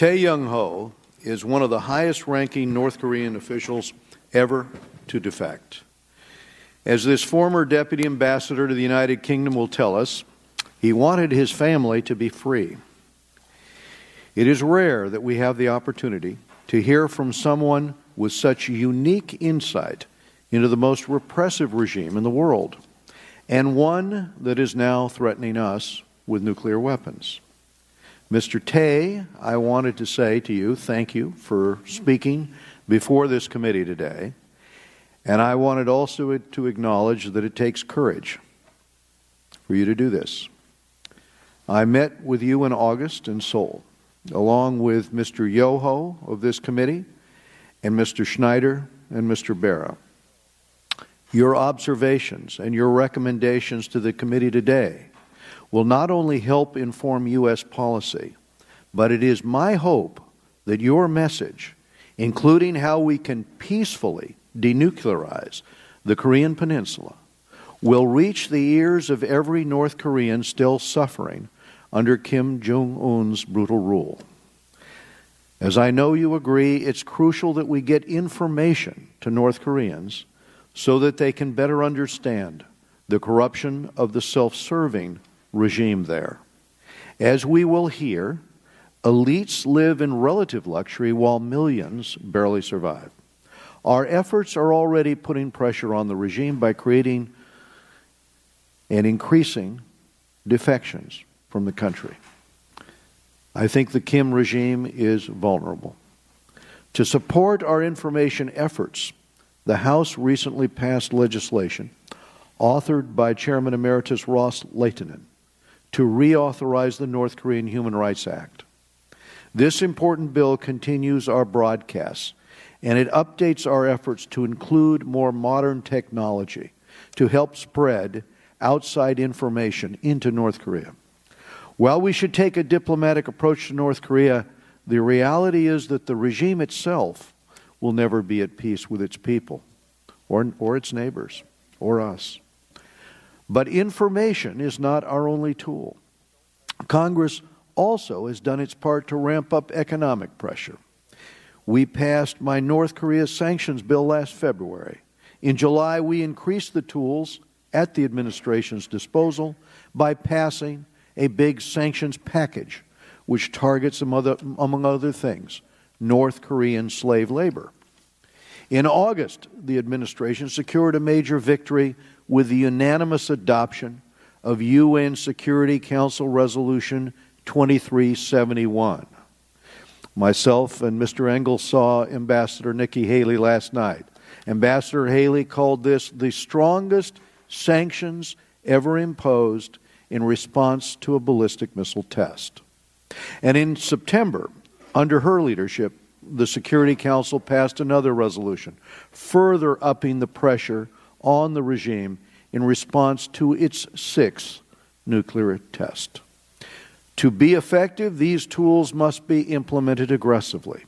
Thae Yong-ho is one of the highest-ranking North Korean officials ever to defect. As this former deputy ambassador to the United Kingdom will tell us, he wanted his family to be free. It is rare that we have the opportunity to hear from someone with such unique insight into the most repressive regime in the world, and one that is now threatening us with nuclear weapons. Mr. Thae, I wanted to say to you, thank you for speaking before this committee today. And I wanted also to acknowledge that it takes courage for you to do this. I met with you in August in Seoul, along with Mr. Yoho of this committee, and Mr. Schneider and Mr. Berra. Your observations and your recommendations to the committee today will not only help inform U.S. policy, but it is my hope that your message, including how we can peacefully denuclearize the Korean Peninsula, will reach the ears of every North Korean still suffering under Kim Jong Un's brutal rule. As I know you agree, it's crucial that we get information to North Koreans so that they can better understand the corruption of the self-serving regime there. As we will hear, elites live in relative luxury while millions barely survive. Our efforts are already putting pressure on the regime by creating and increasing defections from the country. I think the Kim regime is vulnerable. To support our information efforts, the House recently passed legislation authored by Chairman Emeritus Ross Leitonen to reauthorize the North Korean Human Rights Act. This important bill continues our broadcasts, and it updates our efforts to include more modern technology to help spread outside information into North Korea. While we should take a diplomatic approach to North Korea, the reality is that the regime itself will never be at peace with its people, or its neighbors, or us. But information is not our only tool. Congress also has done its part to ramp up economic pressure. We passed my North Korea sanctions bill last February. In July, we increased the tools at the administration's disposal by passing a big sanctions package, which targets, among other things, North Korean slave labor. In August, the administration secured a major victory with the unanimous adoption of UN Security Council Resolution 2371. Myself and Mr. Engel saw Ambassador Nikki Haley last night. Ambassador Haley called this the strongest sanctions ever imposed in response to a ballistic missile test. And in September, under her leadership, the Security Council passed another resolution, further upping the pressure on the regime in response to its sixth nuclear test. To be effective, these tools must be implemented aggressively.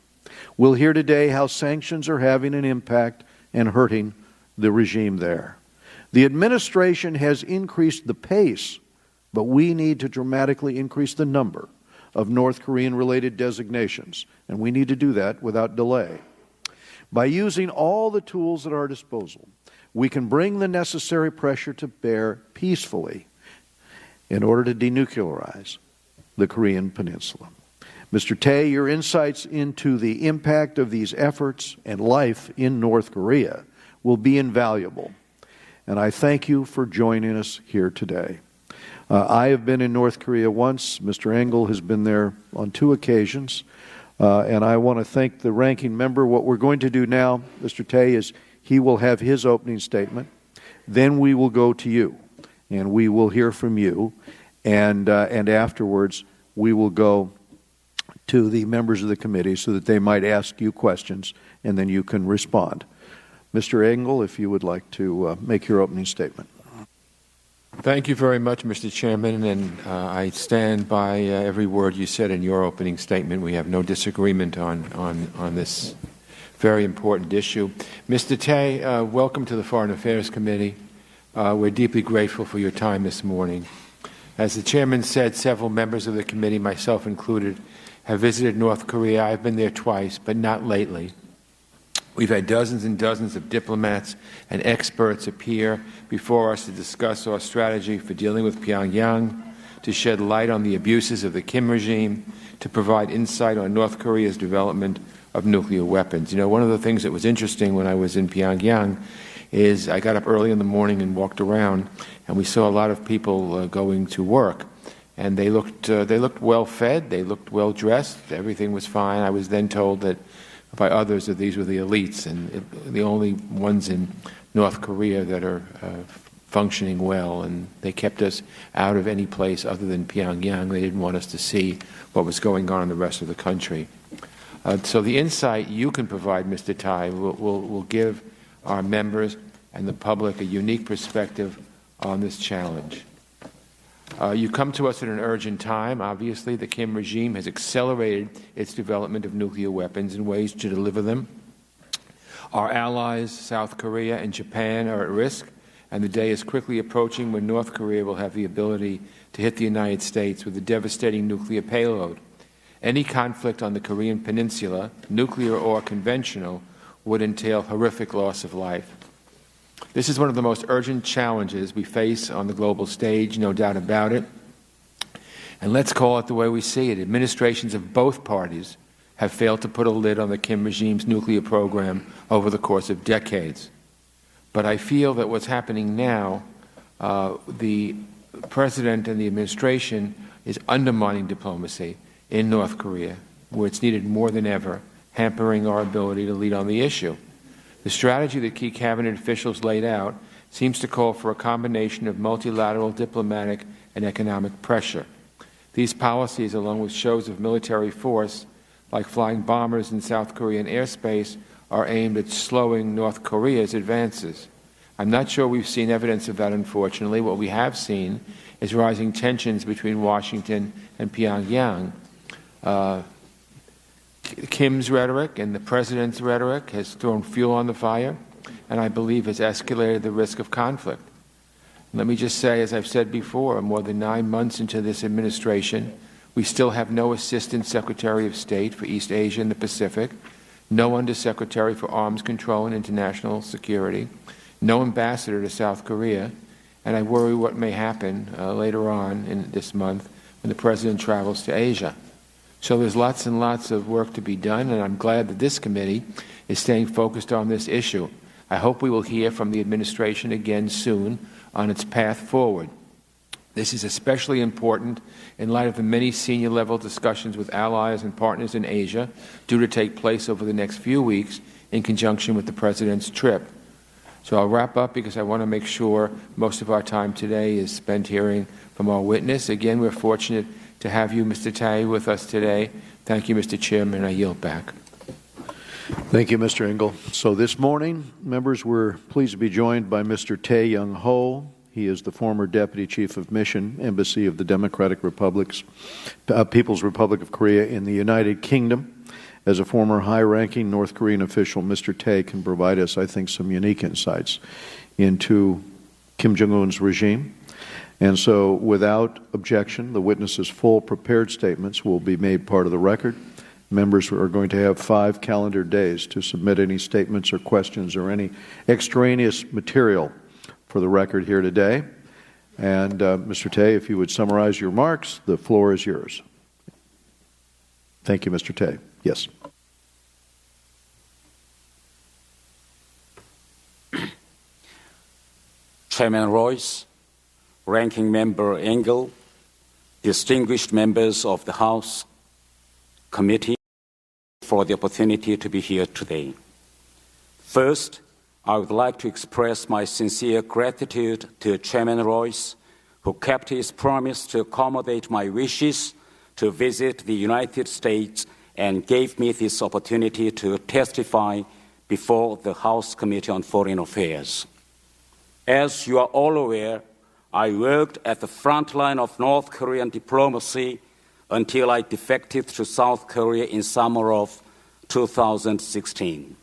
We'll hear today how sanctions are having an impact and hurting the regime there. The administration has increased the pace, but we need to dramatically increase the number of North Korean-related designations, and we need to do that without delay. By using all the tools at our disposal, we can bring the necessary pressure to bear peacefully in order to denuclearize the Korean Peninsula. Mr. Thae, your insights into the impact of these efforts and life in North Korea will be invaluable, and I thank you for joining us here today. I have been in North Korea once. Mr. Engel has been there on 2 occasions, and I want to thank the ranking member. What we're going to do now, Mr. Thae, is he will have his opening statement. Then we will go to you, and we will hear from you. And afterwards, we will go to the members of the committee so that they might ask you questions, and then you can respond. Mr. Engel, if you would like to make your opening statement. Thank you very much, Mr. Chairman, and I stand by every word you said in your opening statement. We have no disagreement on this very important issue. Mr. Thae, welcome to the Foreign Affairs Committee. We're deeply grateful for your time this morning. As the Chairman said, several members of the committee, myself included, have visited North Korea. I've been there twice, but not lately. We've had dozens and dozens of diplomats and experts appear before us to discuss our strategy for dealing with Pyongyang, to shed light on the abuses of the Kim regime, to provide insight on North Korea's development of nuclear weapons. You know, one of the things that was interesting when I was in Pyongyang is I got up early in the morning and walked around, and we saw a lot of people going to work. And they looked well fed, they looked well dressed, everything was fine. I was then told that by others that these were the elites and the only ones in North Korea that are functioning well, and they kept us out of any place other than Pyongyang. They didn't want us to see what was going on in the rest of the country. So the insight you can provide, Mr. Thae, will give our members and the public a unique perspective on this challenge. You come to us at an urgent time. Obviously, the Kim regime has accelerated its development of nuclear weapons in ways to deliver them. Our allies, South Korea and Japan, are at risk, and the day is quickly approaching when North Korea will have the ability to hit the United States with a devastating nuclear payload. Any conflict on the Korean Peninsula, nuclear or conventional, would entail horrific loss of life. This is one of the most urgent challenges we face on the global stage, no doubt about it. And let's call it the way we see it. Administrations of both parties have failed to put a lid on the Kim regime's nuclear program over the course of decades. But I feel that what's happening now, the President and the administration is undermining diplomacy in North Korea, where it's needed more than ever, hampering our ability to lead on the issue. The strategy that key cabinet officials laid out seems to call for a combination of multilateral diplomatic and economic pressure. These policies, along with shows of military force, like flying bombers in South Korean airspace, are aimed at slowing North Korea's advances. I'm not sure we've seen evidence of that, unfortunately. What we have seen is rising tensions between Washington and Pyongyang. Kim's rhetoric and the President's rhetoric has thrown fuel on the fire, and I believe has escalated the risk of conflict. Let me just say, as I've said before, more than 9 months into this administration, we still have no Assistant Secretary of State for East Asia and the Pacific, no Undersecretary for Arms Control and International Security, no ambassador to South Korea, and I worry what may happen later on in this month when the President travels to Asia. So there's lots and lots of work to be done, and I'm glad that this committee is staying focused on this issue. I hope we will hear from the administration again soon on its path forward. This is especially important in light of the many senior-level discussions with allies and partners in Asia due to take place over the next few weeks in conjunction with the President's trip. So I'll wrap up because I want to make sure most of our time today is spent hearing from our witness. Again, we're fortunate to have you, Mr. Thae, with us today. Thank you, Mr. Chairman. I yield back. Thank you, Mr. Engel. So this morning, members, we're pleased to be joined by Mr. Thae Yong-ho. He is the former Deputy Chief of Mission, Embassy of the People's Republic of Korea in the United Kingdom. As a former high-ranking North Korean official, Mr. Thae can provide us, I think, some unique insights into Kim Jong Un's regime. And so, without objection, the witness's full prepared statements will be made part of the record. Members are going to have 5 calendar days to submit any statements or questions or any extraneous material for the record here today. And Mr. Thae, if you would summarize your remarks, the floor is yours. Thank you, Mr. Thae. Yes. Chairman Royce, Ranking Member Engel, distinguished members of the House Committee, for the opportunity to be here today. First, I would like to express my sincere gratitude to Chairman Royce, who kept his promise to accommodate my wishes to visit the United States and gave me this opportunity to testify before the House Committee on Foreign Affairs. As you are all aware, I worked at the front line of North Korean diplomacy until I defected to South Korea in summer of 2016.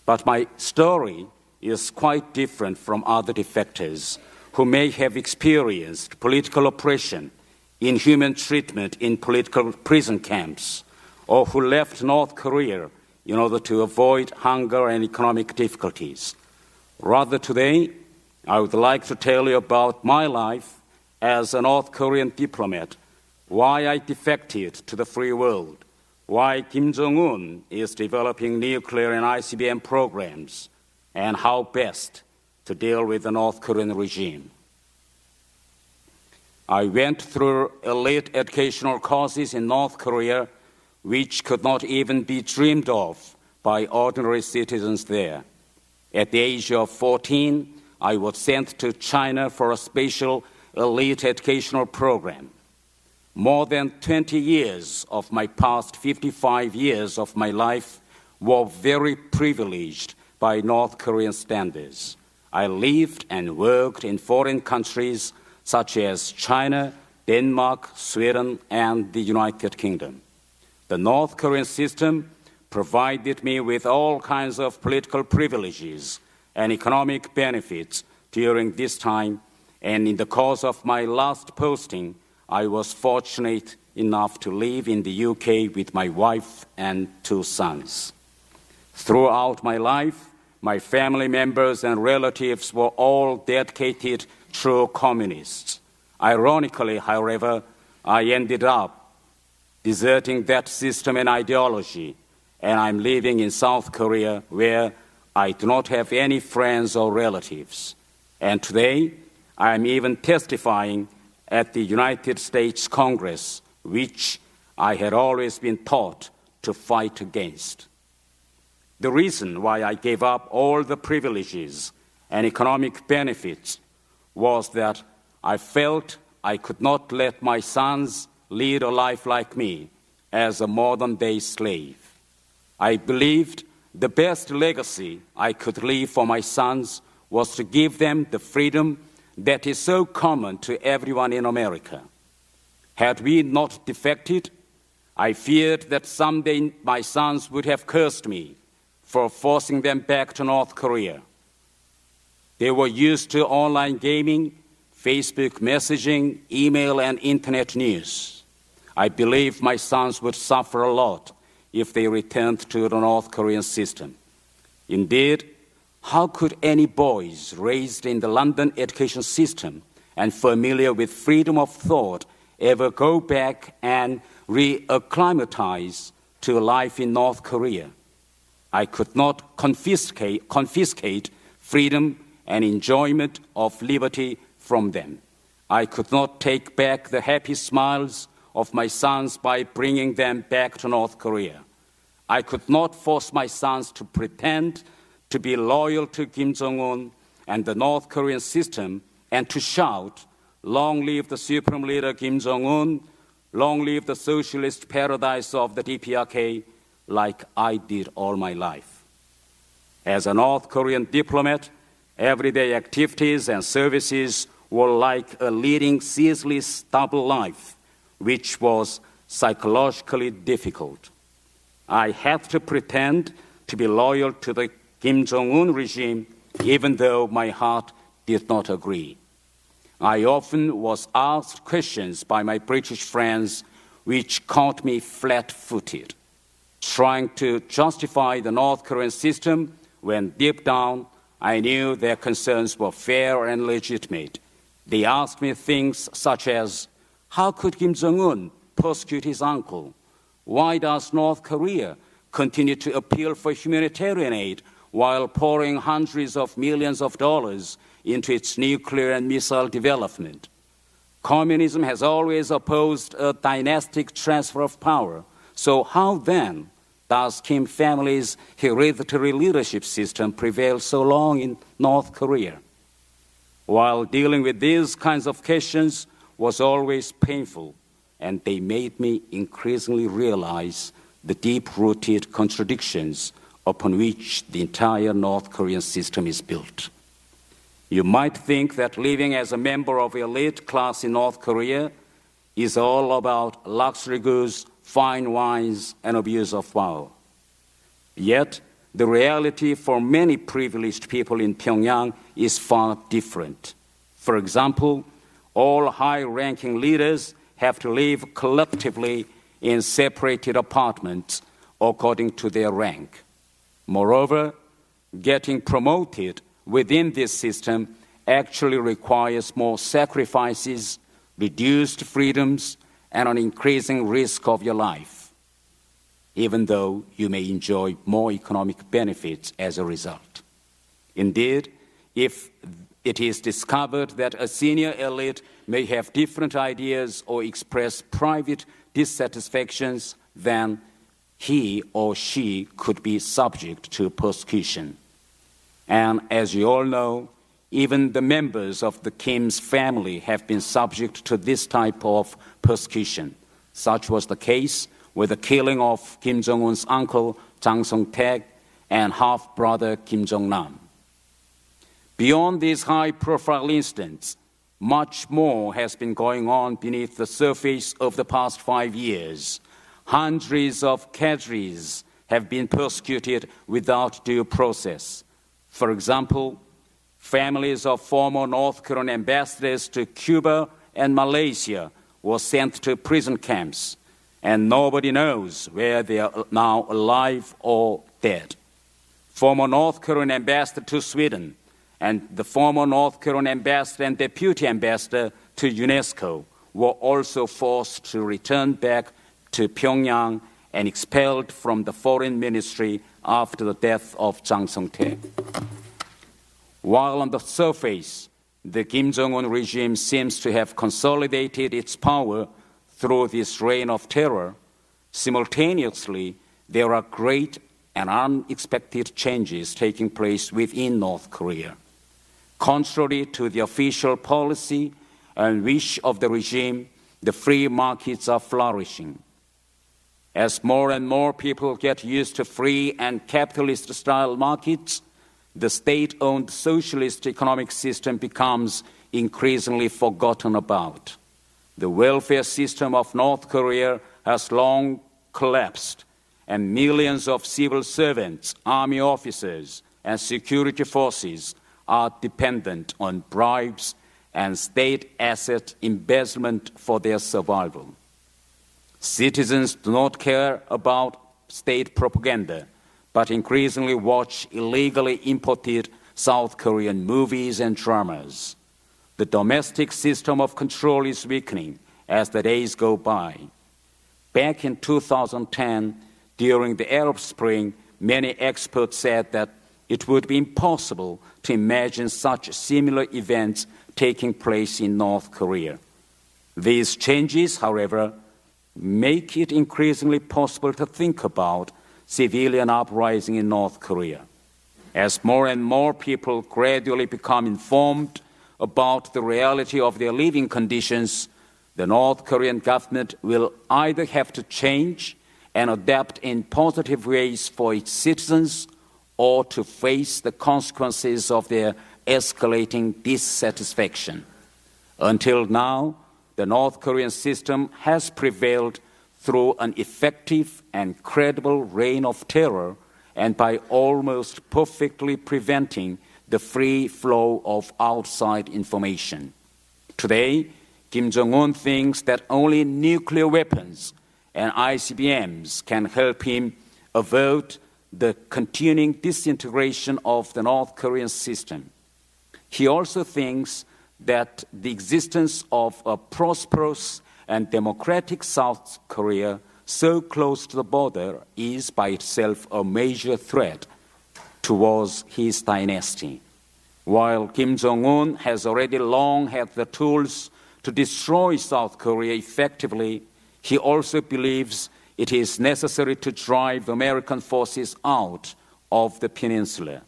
But my story is quite different from other defectors who may have experienced political oppression, inhuman treatment in political prison camps, or who left North Korea in order to avoid hunger and economic difficulties. Rather, today, I would like to tell you about my life as a North Korean diplomat, why I defected to the free world, why Kim Jong Un is developing nuclear and ICBM programs, and how best to deal with the North Korean regime. I went through elite educational courses in North Korea which could not even be dreamed of by ordinary citizens there. At the age of 14, I was sent to China for a special elite educational program. More than 20 years of my past 55 years of my life were very privileged by North Korean standards. I lived and worked in foreign countries such as China, Denmark, Sweden, and the United Kingdom. The North Korean system provided me with all kinds of political privileges and economic benefits during this time, and in the course of my last posting, I was fortunate enough to live in the UK with my wife and 2 sons. Throughout my life, my family members and relatives were all dedicated true communists. Ironically, however, I ended up deserting that system and ideology, and I'm living in South Korea where I do not have any friends or relatives. And today, I'm even testifying at the United States Congress, which I had always been taught to fight against. The reason why I gave up all the privileges and economic benefits was that I felt I could not let my sons lead a life like me as a modern-day slave. I believed the best legacy I could leave for my sons was to give them the freedom that is so common to everyone in America. Had we not defected, I feared that someday my sons would have cursed me for forcing them back to North Korea. They were used to online gaming, Facebook messaging, email, and internet news. I believe my sons would suffer a lot if they returned to the North Korean system. Indeed, how could any boys raised in the London education system and familiar with freedom of thought ever go back and re-acclimatize to life in North Korea? I could not confiscate freedom and enjoyment of liberty from them. I could not take back the happy smiles of my sons by bringing them back to North Korea. I could not force my sons to pretend to be loyal to Kim Jong Un and the North Korean system and to shout, "Long live the Supreme Leader Kim Jong Un, long live the socialist paradise of the DPRK," like I did all my life. As a North Korean diplomat, everyday activities and services were like a leading ceaseless double life, which was psychologically difficult. I had to pretend to be loyal to the Kim Jong Un regime, even though my heart did not agree. I often was asked questions by my British friends which caught me flat-footed, trying to justify the North Korean system when deep down I knew their concerns were fair and legitimate. They asked me things such as, how could Kim Jong Un persecute his uncle? Why does North Korea continue to appeal for humanitarian aid while pouring hundreds of millions of dollars into its nuclear and missile development? Communism has always opposed a dynastic transfer of power. So how then does Kim family's hereditary leadership system prevail so long in North Korea? While dealing with these kinds of questions was always painful, and they made me increasingly realize the deep-rooted contradictions upon which the entire North Korean system is built. You might think that living as a member of the elite class in North Korea is all about luxury goods, fine wines, and abuse of power. Yet, the reality for many privileged people in Pyongyang is far different. For example, all high-ranking leaders have to live collectively in separated apartments according to their rank. Moreover, getting promoted within this system actually requires more sacrifices, reduced freedoms, and an increasing risk of your life, even though you may enjoy more economic benefits as a result. Indeed, if it is discovered that a senior elite may have different ideas or express private dissatisfactions, then he or she could be subject to persecution. And as you all know, even the members of the Kim's family have been subject to this type of persecution. Such was the case with the killing of Kim Jong Un's uncle, Jang Song-taek, and half-brother Kim Jong Nam. Beyond these high-profile incidents, much more has been going on beneath the surface of the past 5 years. Hundreds of cadres have been persecuted without due process. For example, families of former North Korean ambassadors to Cuba and Malaysia were sent to prison camps, and nobody knows where they are now, alive or dead. Former North Korean ambassador to Sweden and the former North Korean ambassador and deputy ambassador to UNESCO were also forced to return back to Pyongyang and expelled from the foreign ministry after the death of Jang Song-taek. While on the surface, the Kim Jong Un regime seems to have consolidated its power through this reign of terror, simultaneously there are great and unexpected changes taking place within North Korea. Contrary to the official policy and wish of the regime, the free markets are flourishing. As more and more people get used to free and capitalist-style markets, the state-owned socialist economic system becomes increasingly forgotten about. The welfare system of North Korea has long collapsed, and millions of civil servants, army officers, and security forces are dependent on bribes and state asset embezzlement for their survival. Citizens do not care about state propaganda, but increasingly watch illegally imported South Korean movies and dramas. The domestic system of control is weakening as the days go by. Back in 2010, during the Arab Spring, many experts said that it would be impossible to imagine such similar events taking place in North Korea. These changes, however, make it increasingly possible to think about civilian uprising in North Korea. As more and more people gradually become informed about the reality of their living conditions, the North Korean government will either have to change and adapt in positive ways for its citizens, or to face the consequences of their escalating dissatisfaction. Until now, the North Korean system has prevailed through an effective and credible reign of terror and by almost perfectly preventing the free flow of outside information. Today, Kim Jong Un thinks that only nuclear weapons and ICBMs can help him avert the continuing disintegration of the North Korean system. He also thinks that the existence of a prosperous and democratic South Korea so close to the border is by itself a major threat towards his dynasty. While Kim Jong Un has already long had the tools to destroy South Korea effectively, he also believes it is necessary to drive American forces out of the peninsula.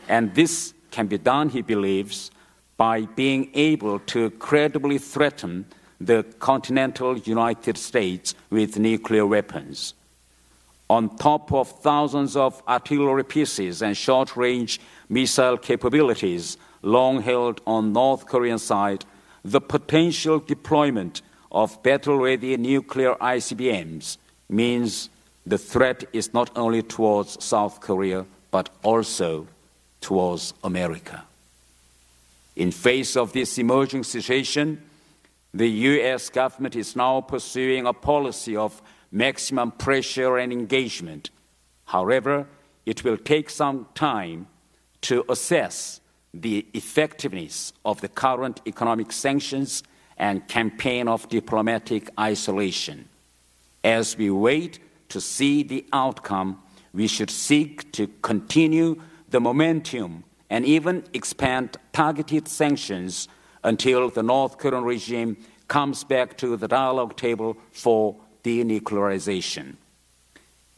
And this can be done, he believes, by being able to credibly threaten the continental United States with nuclear weapons. On top of thousands of artillery pieces and short-range missile capabilities long held on North Korean side, the potential deployment of battle-ready nuclear ICBMs means the threat is not only towards South Korea, but also towards America. In face of this emerging situation, the U.S. government is now pursuing a policy of maximum pressure and engagement. However, it will take some time to assess the effectiveness of the current economic sanctions and campaign of diplomatic isolation. As we wait to see the outcome, we should seek to continue the momentum and even expand targeted sanctions until the North Korean regime comes back to the dialogue table for denuclearization.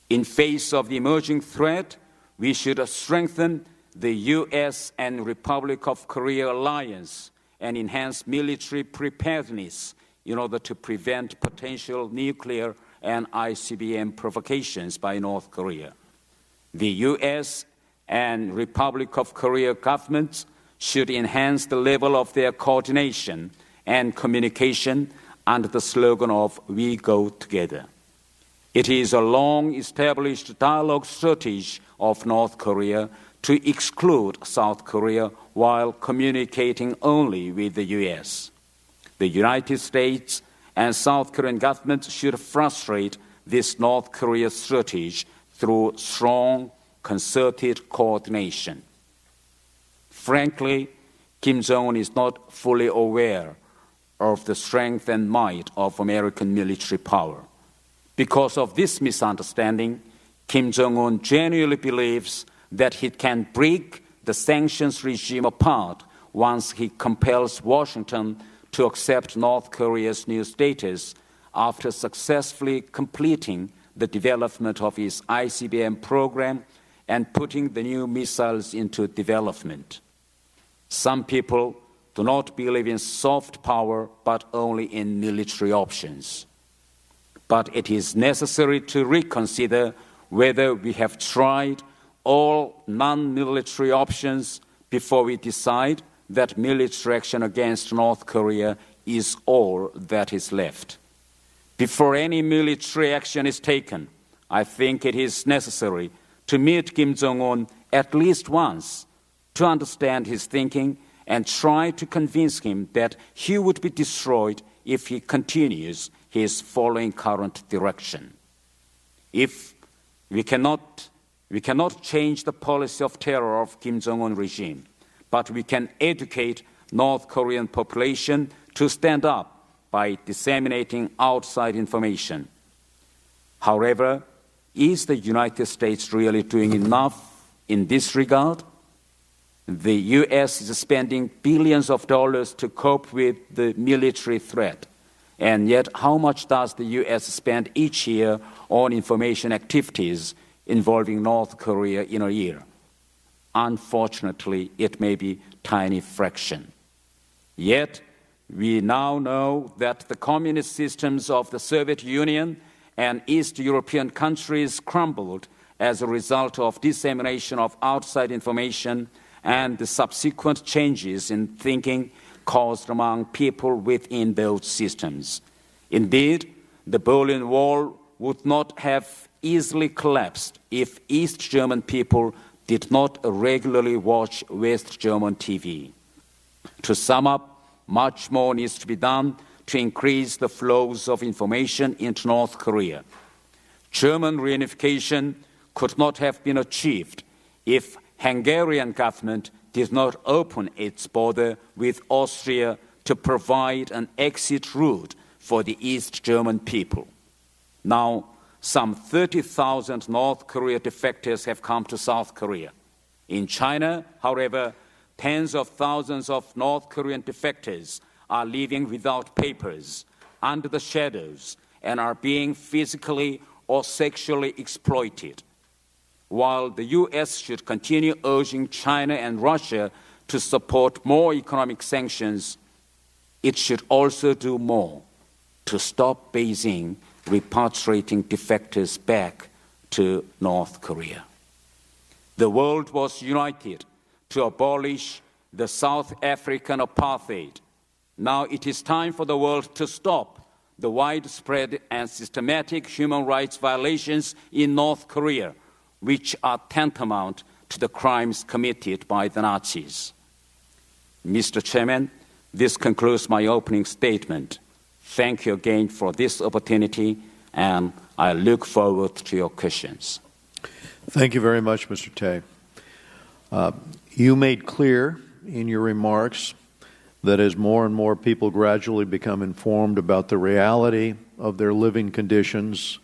In face of the emerging threat, we should strengthen the U.S. and Republic of Korea alliance and enhance military preparedness in order to prevent potential nuclear and ICBM provocations by North Korea. The U.S. and Republic of Korea governments should enhance the level of their coordination and communication under the slogan of "We Go Together." It is a long-established dialogue strategy of North Korea to exclude South Korea while communicating only with the U.S. The United States and South Korean governments should frustrate this North Korea strategy through strong, concerted coordination. Frankly, Kim Jong Un is not fully aware of the strength and might of American military power. Because of this misunderstanding, Kim Jong Un genuinely believes that he can break the sanctions regime apart once he compels Washington to accept North Korea's new status after successfully completing the development of his ICBM program and putting the new missiles into development. Some people do not believe in soft power, but only in military options. But it is necessary to reconsider whether we have tried all non-military options before we decide that military action against North Korea is all that is left. Before any military action is taken, I think it is necessary to meet Kim Jong Un at least once to understand his thinking and try to convince him that he would be destroyed if he continues his following current direction. If we cannot change the policy of terror of Kim Jong Un regime, but we can educate North Korean population to stand up by disseminating outside information. However, is the United States really doing enough in this regard? The U.S. is spending billions of dollars to cope with the military threat. And yet, how much does the U.S. spend each year on information activities involving North Korea in a year? Unfortunately, it may be a tiny fraction. Yet, we now know that the communist systems of the Soviet Union and East European countries crumbled as a result of dissemination of outside information and the subsequent changes in thinking caused among people within those systems. Indeed, the Berlin Wall would not have easily collapsed if East German people did not regularly watch West German TV. To sum up, much more needs to be done to increase the flows of information into North Korea. German reunification could not have been achieved if Hungarian government did not open its border with Austria to provide an exit route for the East German people. Now, some 30,000 North Korea defectors have come to South Korea. In China, however, tens of thousands of North Korean defectors are living without papers, under the shadows, and are being physically or sexually exploited. While the U.S. should continue urging China and Russia to support more economic sanctions, it should also do more to stop Beijing repatriating defectors back to North Korea. The world was united to abolish the South African apartheid. Now it is time for the world to stop the widespread and systematic human rights violations in North Korea, which are tantamount to the crimes committed by the Nazis. Mr. Chairman, this concludes my opening statement. Thank you again for this opportunity, and I look forward to your questions. Thank you very much, Mr. Thae. You made clear in your remarks that as more and more people gradually become informed about the reality of their living conditions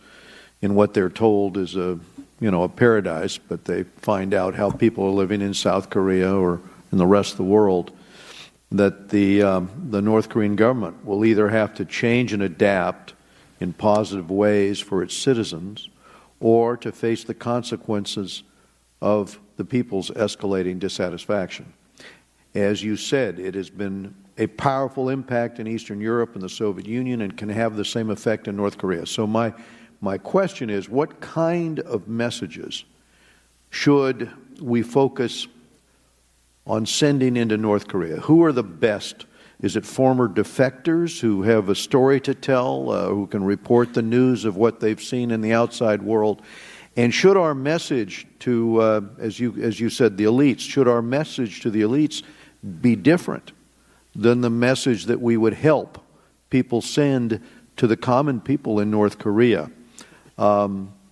in what they're told is a paradise, but they find out how people are living in South Korea or in the rest of the world, that the North Korean government will either have to change and adapt in positive ways for its citizens or to face the consequences of the people's escalating dissatisfaction. As you said, it has been a powerful impact in Eastern Europe and the Soviet Union and can have the same effect in North Korea. So my question is, what kind of messages should we focus on sending into North Korea? Who are the best? Is it former defectors who have a story to tell, who can report the news of what they've seen in the outside world? And should our message to, as you said, the elites, should our message to the elites be different than the message that we would help people send to the common people in North Korea?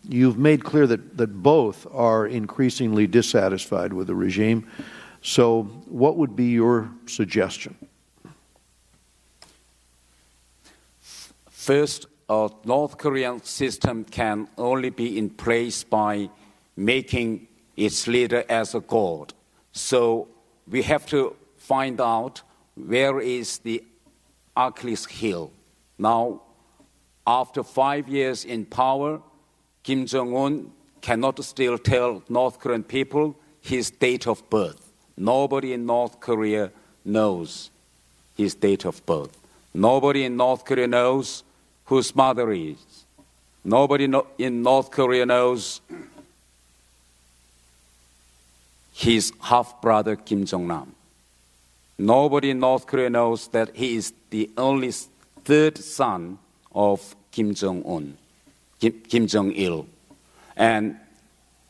You've made clear that both are increasingly dissatisfied with the regime. So what would be your suggestion? First, a North Korean system can only be in place by making its leader as a god. So we have to find out where is the Achilles heel. Now, after 5 years in power, Kim Jong Un cannot still tell North Korean people his date of birth. Nobody in North Korea knows his date of birth. Nobody in North Korea knows whose mother is. Nobody in North Korea knows his half-brother Kim Jong Nam. Nobody in North Korea knows that he is the only third son of Kim Jong Un, Kim Jong Il. And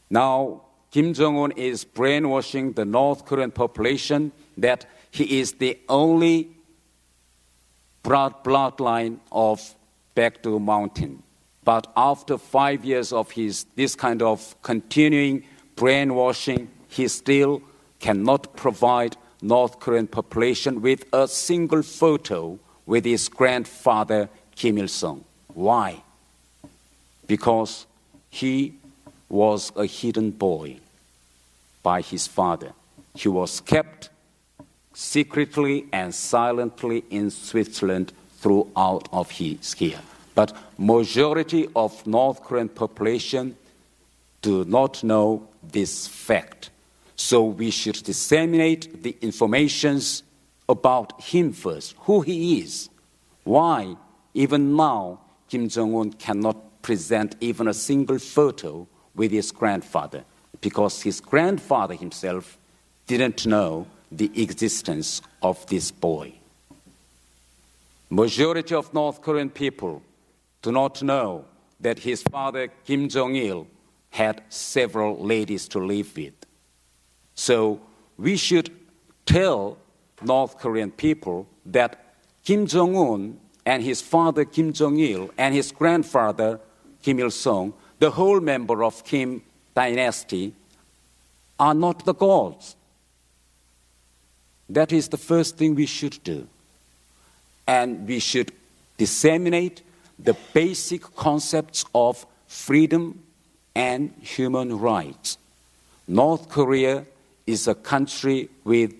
now Kim Jong Un is brainwashing the North Korean population that he is the only bloodline of Baekdu Mountain. But after 5 years of this kind of continuing brainwashing, he still cannot provide North Korean population with a single photo with his grandfather Kim Il-sung. Why? Because he was a hidden boy by his father. He was kept secretly and silently in Switzerland throughout of his year. But majority of North Korean population do not know this fact. So we should disseminate the informations about him first, who he is, why even now Kim Jong Un cannot present even a single photo with his grandfather, because his grandfather himself didn't know the existence of this boy. Majority of North Korean people do not know that his father Kim Jong Il had several ladies to live with. So we should tell North Korean people that Kim Jong Un and his father Kim Jong Il and his grandfather Kim Il-sung, the whole member of Kim dynasty, are not the gods. That is the first thing we should do. And we should disseminate the basic concepts of freedom and human rights. North Korea is a country with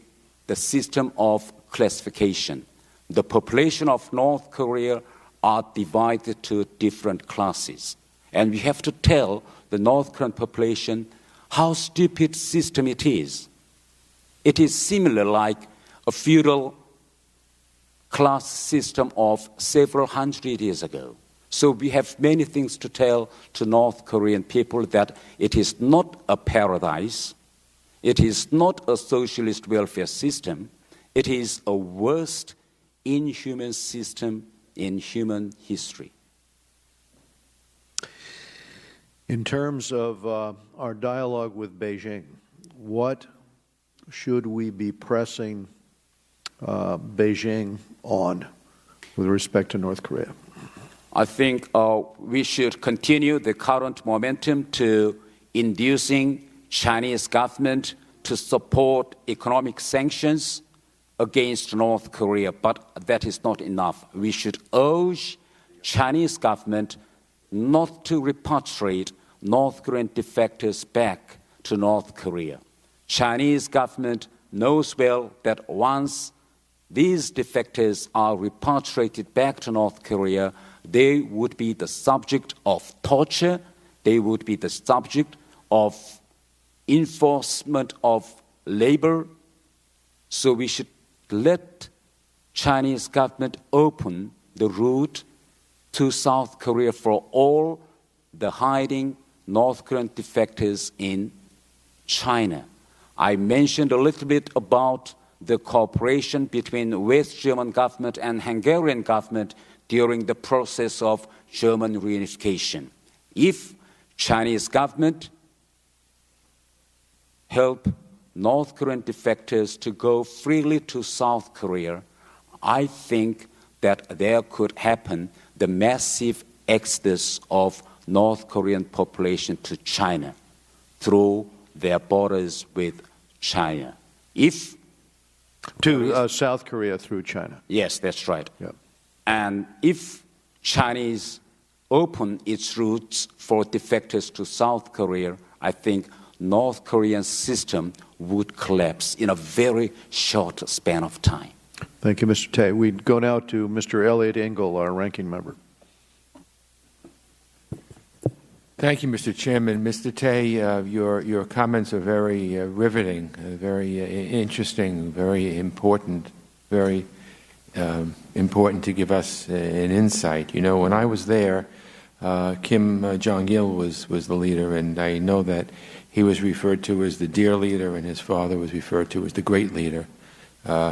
the system of classification. The population of North Korea are divided to different classes. And we have to tell the North Korean population how stupid system it is. It is similar like a feudal class system of several hundred years ago. So we have many things to tell to North Korean people that it is not a paradise, it is not a socialist welfare system, it is a worst inhuman system in human history. In terms of our dialogue with Beijing, what should we be pressing Beijing on with respect to North Korea? I think we should continue the current momentum to inducing Chinese government to support economic sanctions against North Korea, but that is not enough. We should urge Chinese government not to repatriate North Korean defectors back to North Korea. Chinese government knows well that once these defectors are repatriated back to North Korea, they would be the subject of torture, they would be the subject of enforcement of labor. So we should let Chinese government open the route to South Korea for all the hiding North Korean defectors in China. I mentioned a little bit about the cooperation between West German government and Hungarian government during the process of German reunification. If Chinese government help North Korean defectors to go freely to South Korea, I think that there could happen the massive exodus of North Korean population to China through their borders with China. South Korea through China. Yes, that's right. Yep. And if Chinese open its routes for defectors to South Korea, I think North Korean system would collapse in a very short span of time. Thank you, Mr. Thae. We go now to Mr. Elliot Engel, our ranking member. Thank you, Mr. Chairman. Mr. Thae, your comments are very riveting, very interesting, very important to give us an insight. You know, when I was there, Kim Jong Il was the leader, and I know that he was referred to as the dear leader, and his father was referred to as the great leader,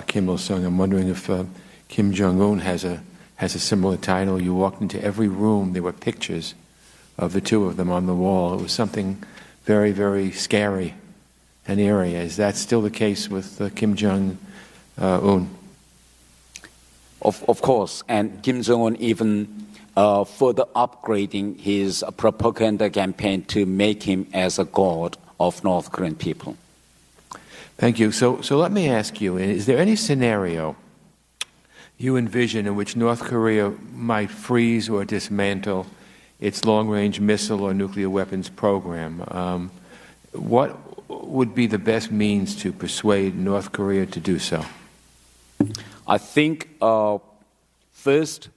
Kim Il-sung. I'm wondering if Kim Jong Un has a similar title. You walked into every room, there were pictures of the two of them on the wall. It was something very, very scary and eerie. Is that still the case with Kim Jong Un? Of course, and Kim Jong Un even further upgrading his propaganda campaign to make him as a god of North Korean people. Thank you. So let me ask you, is there any scenario you envision in which North Korea might freeze or dismantle its long-range missile or nuclear weapons program? What would be the best means to persuade North Korea to do so? I think, first,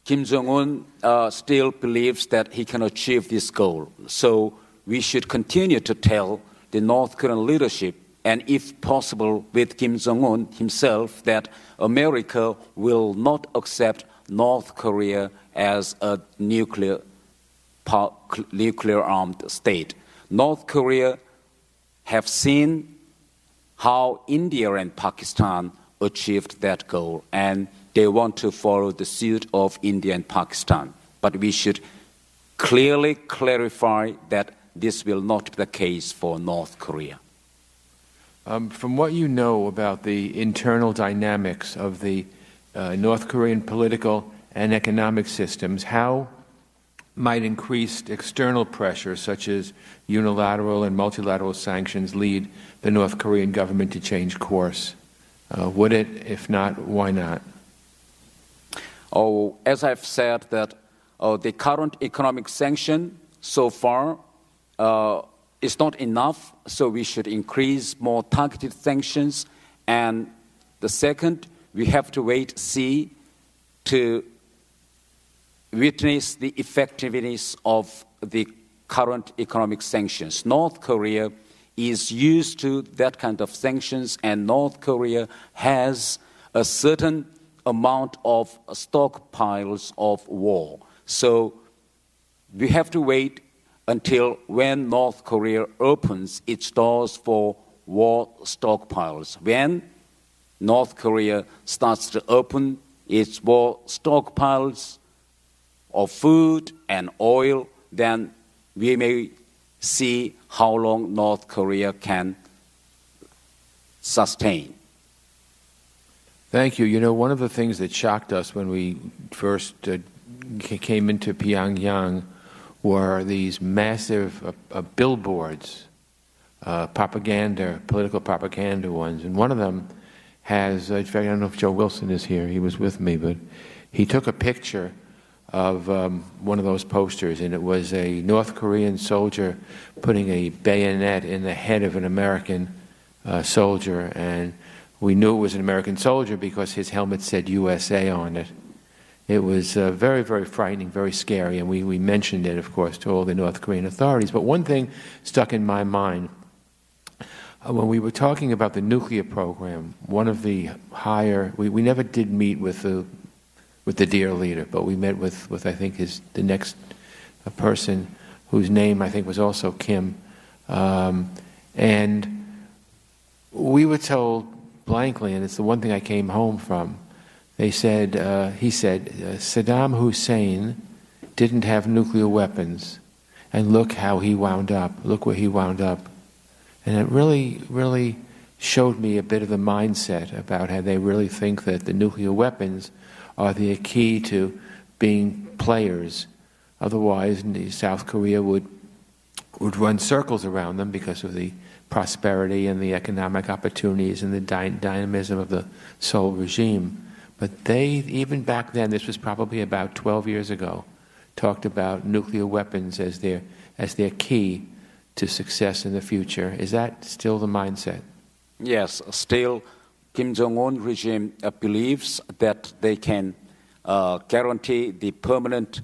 Kim Jong Un still believes that he can achieve this goal. So we should continue to tell the North Korean leadership, and if possible with Kim Jong Un himself, that America will not accept North Korea as a nuclear-armed state. North Korea have seen how India and Pakistan achieved that goal, and they want to follow the suit of India and Pakistan. But we should clearly clarify that this will not be the case for North Korea. From what you know about the internal dynamics of the North Korean political and economic systems, how might increased external pressure, such as unilateral and multilateral sanctions, lead the North Korean government to change course? Would it? If not, why not? As I've said, that the current economic sanction so far is not enough, so we should increase more targeted sanctions. And the second, we have to see to witness the effectiveness of the current economic sanctions. North Korea is used to that kind of sanctions, and North Korea has a certain amount of stockpiles of war. So we have to wait until when North Korea opens its doors for war stockpiles. When North Korea starts to open its war stockpiles of food and oil, then we may see how long North Korea can sustain. Thank you. You know, one of the things that shocked us when we first came into Pyongyang were these massive billboards, political propaganda ones. And one of them has, in fact, I don't know if Joe Wilson is here, he was with me, but he took a picture of one of those posters, and it was a North Korean soldier putting a bayonet in the head of an American soldier, and we knew it was an American soldier because his helmet said USA on it. It was very, very frightening, very scary, and we mentioned it, of course, to all the North Korean authorities. But one thing stuck in my mind. When we were talking about the nuclear program, one of the we never did meet with the dear leader, but we met with I think the next person whose name I think was also Kim, and we were told blankly, and it's the one thing I came home from. He said, Saddam Hussein didn't have nuclear weapons, and look how he wound up. Look where he wound up. And it really, really showed me a bit of the mindset about how they really think that the nuclear weapons are the key to being players. Otherwise, South Korea would run circles around them because of the prosperity and the economic opportunities and the dynamism of the Seoul regime. But they, even back then, this was probably about 12 years ago, talked about nuclear weapons as their key to success in the future. Is that still the mindset? Yes, still Kim Jong Un regime believes that they can guarantee the permanent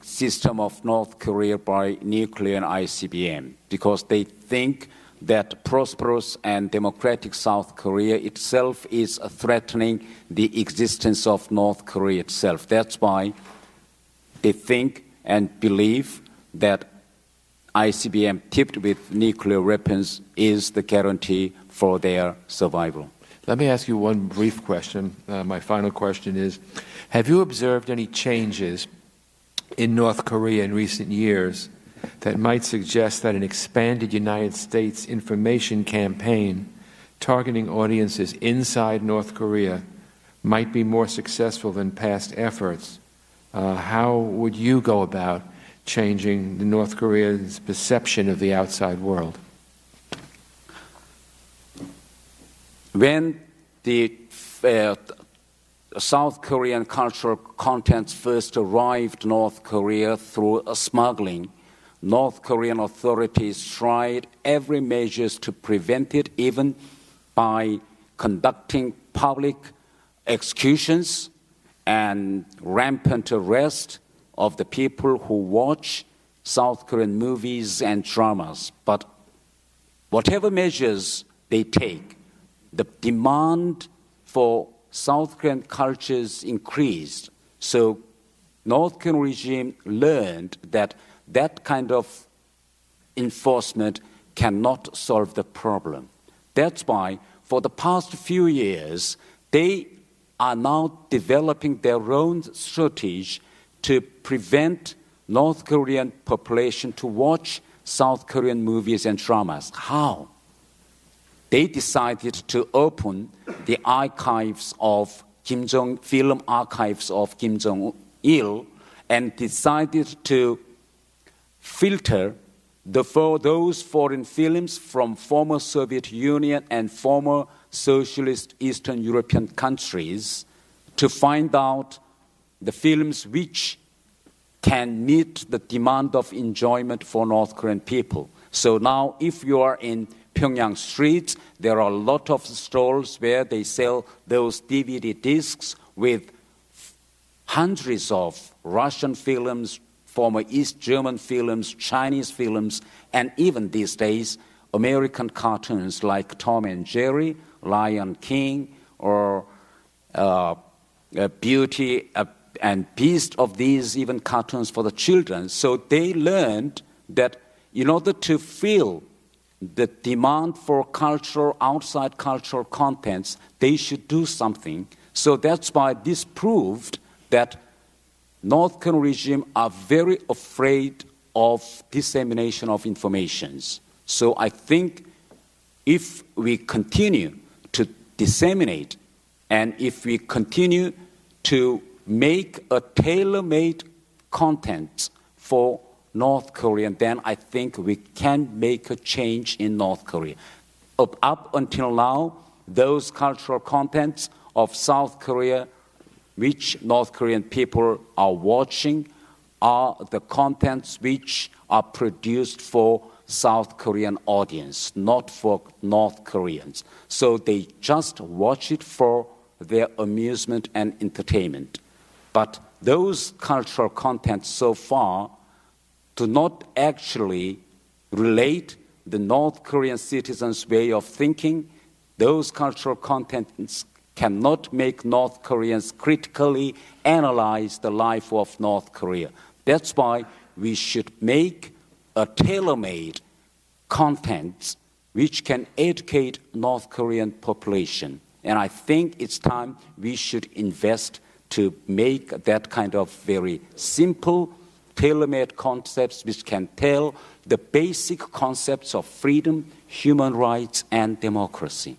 system of North Korea by nuclear and ICBM, because they think that prosperous and democratic South Korea itself is threatening the existence of North Korea itself. That's why they think and believe that ICBM tipped with nuclear weapons is the guarantee for their survival. Let me ask you one brief question. My final question is, have you observed any changes in North Korea in recent years that might suggest that an expanded United States information campaign targeting audiences inside North Korea might be more successful than past efforts? How would you go about changing the North Koreans' perception of the outside world? When the South Korean cultural contents first arrived in North Korea through smuggling, North Korean authorities tried every measures to prevent it, even by conducting public executions and rampant arrest of the people who watch South Korean movies and dramas. But whatever measures they take, the demand for South Korean cultures increased. So North Korean regime learned that that kind of enforcement cannot solve the problem. That's why for the past few years, they are now developing their own strategy to prevent North Korean population to watch South Korean movies and dramas. How? They decided to open the archives of film archives of Kim Jong Il, and decided to filter those foreign films from former Soviet Union and former socialist Eastern European countries to find out the films which can meet the demand of enjoyment for North Korean people. So now if you are in Pyongyang streets, there are a lot of stalls where they sell those DVD discs with hundreds of Russian films, former East German films, Chinese films, and even these days, American cartoons like Tom and Jerry, Lion King, or Beauty and Beast, of these even cartoons for the children. So they learned that in order to fill the demand for outside cultural contents, they should do something. So that's why this proved that North Korean regime are very afraid of dissemination of informations. So I think if we continue to disseminate, and if we continue to make a tailor-made contents for North Korea, then I think we can make a change in North Korea. Up until now, those cultural contents of South Korea, which North Korean people are watching, are the contents which are produced for South Korean audience, not for North Koreans. So they just watch it for their amusement and entertainment. But those cultural contents so far do not actually relate the North Korean citizens' way of thinking. Those cultural contents cannot make North Koreans critically analyze the life of North Korea. That's why we should make a tailor-made content which can educate North Korean population. And I think it's time we should invest to make that kind of very simple, tailor-made concepts which can tell the basic concepts of freedom, human rights, and democracy.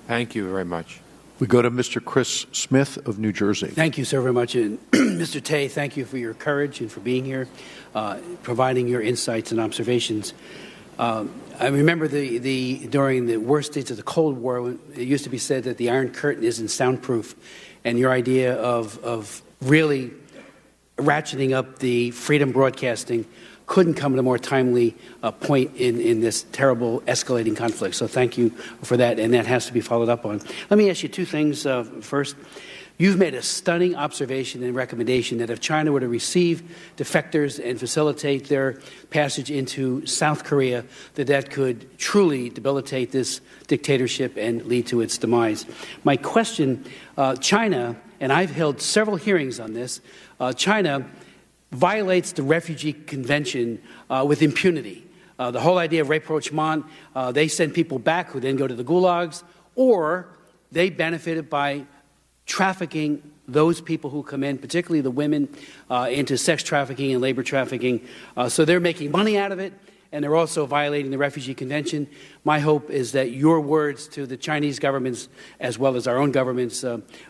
Thank you very much. We go to Mr. Chris Smith of New Jersey. Thank you so very much. And Mr. Thae, thank you for your courage and for being here, providing your insights and observations. I remember during the worst days of the Cold War, when it used to be said that the Iron Curtain isn't soundproof, and your idea of really ratcheting up the freedom broadcasting couldn't come at a more timely point in this terrible escalating conflict. So thank you for that, and that has to be followed up on. Let me ask you two things. First, you've made a stunning observation and recommendation that if China were to receive defectors and facilitate their passage into South Korea, that could truly debilitate this dictatorship and lead to its demise. My question, China, and I've held several hearings on this, China violates the Refugee Convention with impunity. The whole idea of rapprochement, they send people back who then go to the gulags, or they benefited by trafficking those people who come in, particularly the women, into sex trafficking and labor trafficking. So they're making money out of it, and they're also violating the Refugee Convention. My hope is that your words to the Chinese governments, as well as our own governments,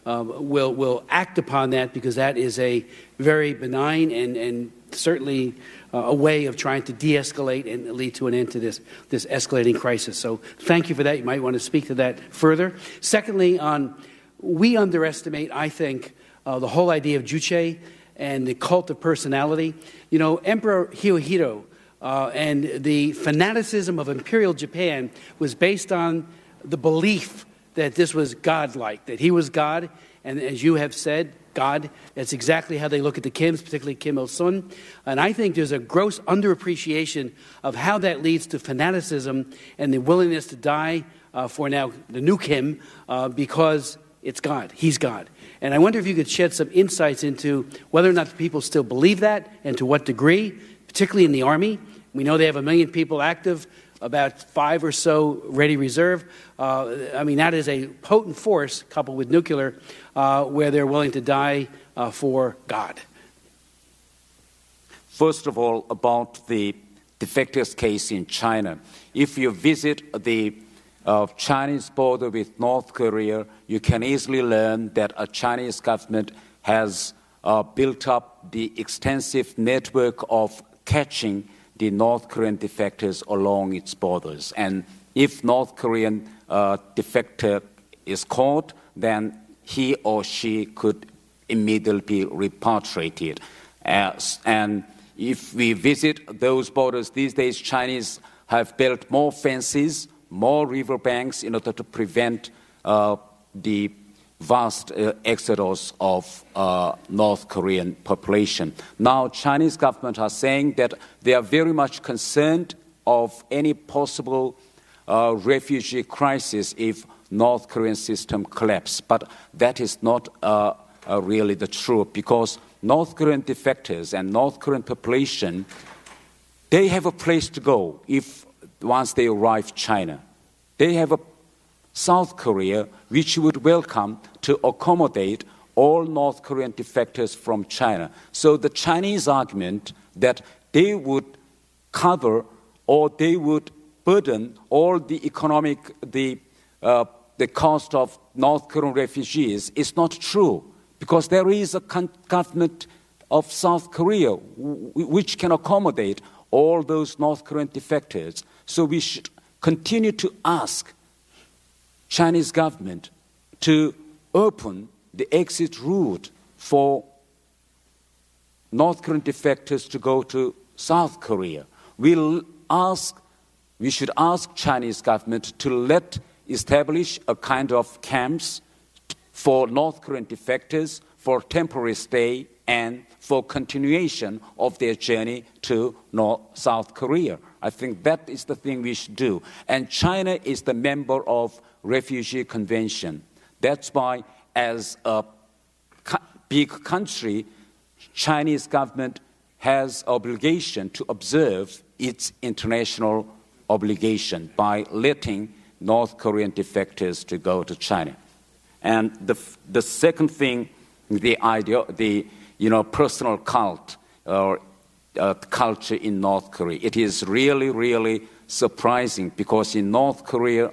will act upon that, because that is a very benign and certainly a way of trying to de-escalate and lead to an end to this escalating crisis. So thank you for that. You might want to speak to that further. Secondly, we underestimate, I think, the whole idea of Juche and the cult of personality. You know, Emperor Hirohito and the fanaticism of Imperial Japan was based on the belief that this was God-like, that he was God, and as you have said, God. That's exactly how they look at the Kims, particularly Kim Il-sung. And I think there's a gross underappreciation of how that leads to fanaticism and the willingness to die for now the new Kim because it's God. He's God. And I wonder if you could shed some insights into whether or not the people still believe that and to what degree, particularly in the Army. We know they have 1 million people active, about 5 or so ready reserve. I mean, that is a potent force coupled with nuclear where they're willing to die for God. First of all, about the defectors case in China. If you visit the Chinese border with North Korea, you can easily learn that a Chinese government has built up the extensive network of catching the North Korean defectors along its borders. And if North Korean defector is caught, then he or she could immediately be repatriated. And if we visit those borders these days, Chinese have built more fences, more riverbanks in order to prevent the vast exodus of North Korean population. Now, Chinese government are saying that they are very much concerned of any possible refugee crisis if North Korean system collapses. But that is not really the truth, because North Korean defectors and North Korean population, they have a place to go once they arrive in China. They have a South Korea which would welcome to accommodate all North Korean defectors from China. So the Chinese argument that they would cover or they would burden all the economic, the cost of North Korean refugees is not true, because there is a government of South Korea, which can accommodate all those North Korean defectors. So we should continue to ask Chinese government to open the exit route for North Korean defectors to go to South Korea. We should ask Chinese government to establish a kind of camps for North Korean defectors for temporary stay and for continuation of their journey to South Korea. I think that is the thing we should do. And China is the member of Refugee Convention. That's why, as a big country, Chinese government has obligation to observe its international obligation by letting North Korean defectors to go to China. And the second thing, the personal cult or culture in North Korea. It is really, really surprising because in North Korea,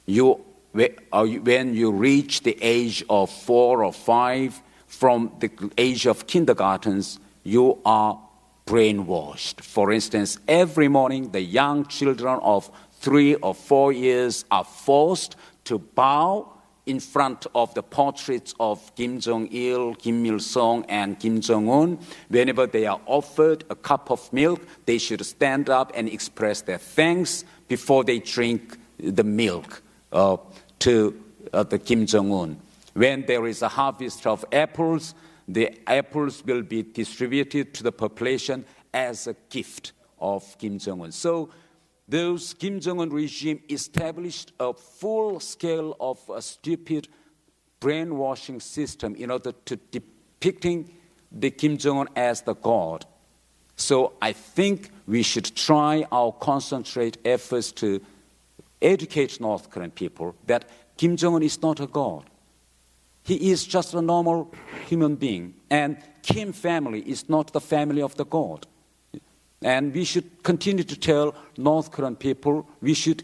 when you reach the age of 4 or 5, from the age of kindergartens, you are brainwashed. For instance, every morning, the young children of 3 or 4 years are forced to bow in front of the portraits of Kim Jong Il, Kim Il-sung, and Kim Jong Un. Whenever they are offered a cup of milk, they should stand up and express their thanks before they drink the milk to the Kim Jong Un. When there is a harvest of apples, the apples will be distributed to the population as a gift of Kim Jong Un. So those Kim Jong Un regime established a full scale of a stupid brainwashing system in order to depicting the Kim Jong Un as the god. So I think we should try our concentrate efforts to educate North Korean people that Kim Jong Un is not a god. He is just a normal human being, and Kim family is not the family of the god. And we should continue to tell North Korean people we should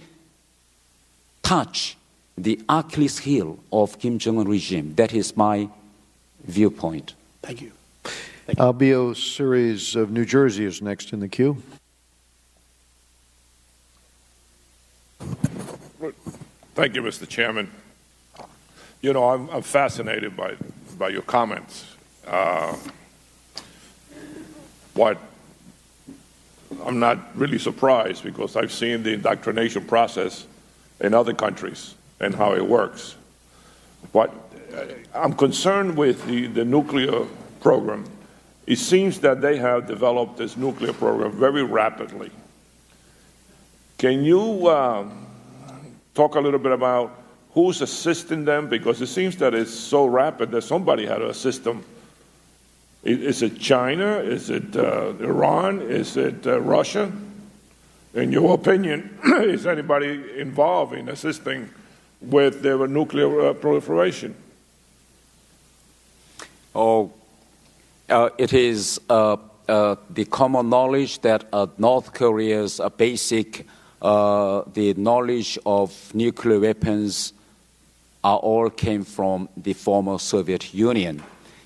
touch the Achilles heel of Kim Jong-un regime. That is my viewpoint. Thank you. Albio Series of New Jersey is next in the queue. Thank you, Mr. Chairman. You know, I'm fascinated by your comments. I'm not really surprised because I've seen the indoctrination process in other countries and how it works. But I'm concerned with the nuclear program. It seems that they have developed this nuclear program very rapidly. Can you talk a little bit about who's assisting them? Because it seems that it's so rapid that somebody had to assist them. Is it China? Is it Iran? Is it Russia? In your opinion, is anybody involved in assisting with their nuclear proliferation? It is the common knowledge that North Korea's basic the knowledge of nuclear weapons all came from the former Soviet Union.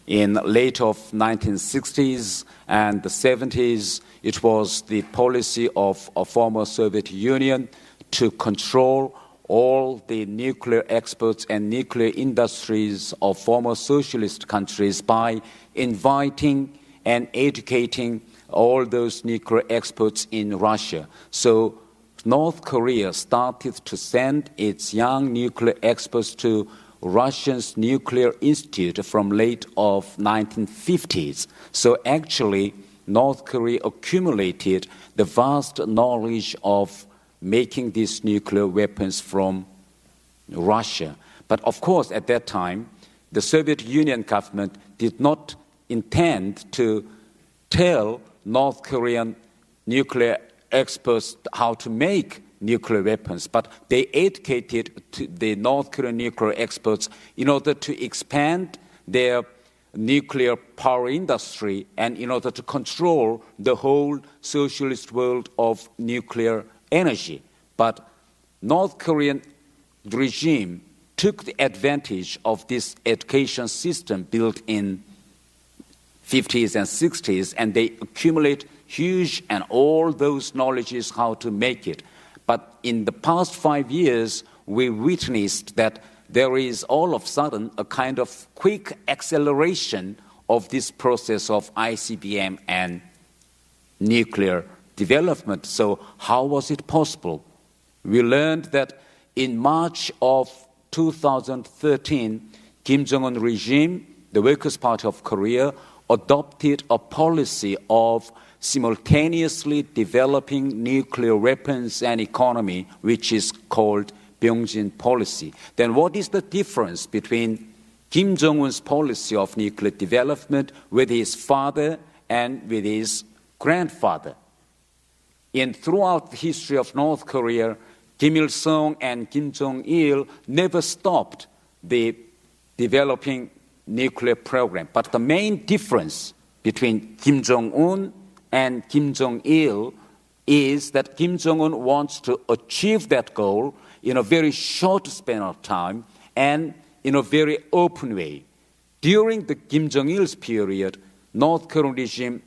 In late of 1960s and the 70s, it was the policy of a former Soviet Union to control all the nuclear experts and nuclear industries of former socialist countries by inviting and educating all those nuclear experts in Russia. So North Korea started to send its young nuclear experts to Russia's nuclear institute from late of 1950s. So actually, North Korea accumulated the vast knowledge of making these nuclear weapons from Russia. But of course, at that time, the Soviet Union government did not intend to tell North Korean nuclear experts how to make nuclear weapons, but they educated the North Korean nuclear experts in order to expand their nuclear power industry and in order to control the whole socialist world of nuclear energy. But North Korean regime took the advantage of this education system built in 50s and 60s, and they accumulate huge and all those knowledges how to make it. But in the past 5 years, we witnessed that there is all of a sudden a kind of quick acceleration of this process of ICBM and nuclear development. So how was it possible? We learned that in March of 2013, Kim Jong Un regime, the Workers' Party of Korea, adopted a policy of simultaneously developing nuclear weapons and economy, which is called Byungjin policy. Then what is the difference between Kim Jong Un's policy of nuclear development with his father and with his grandfather? Throughout the history of North Korea, Kim Il-sung and Kim Jong Il never stopped the developing nuclear program. But the main difference between Kim Jong Un and Kim Jong Il is that Kim Jong Un wants to achieve that goal in a very short span of time and in a very open way. During the Kim Jong Il's period, North Korean regime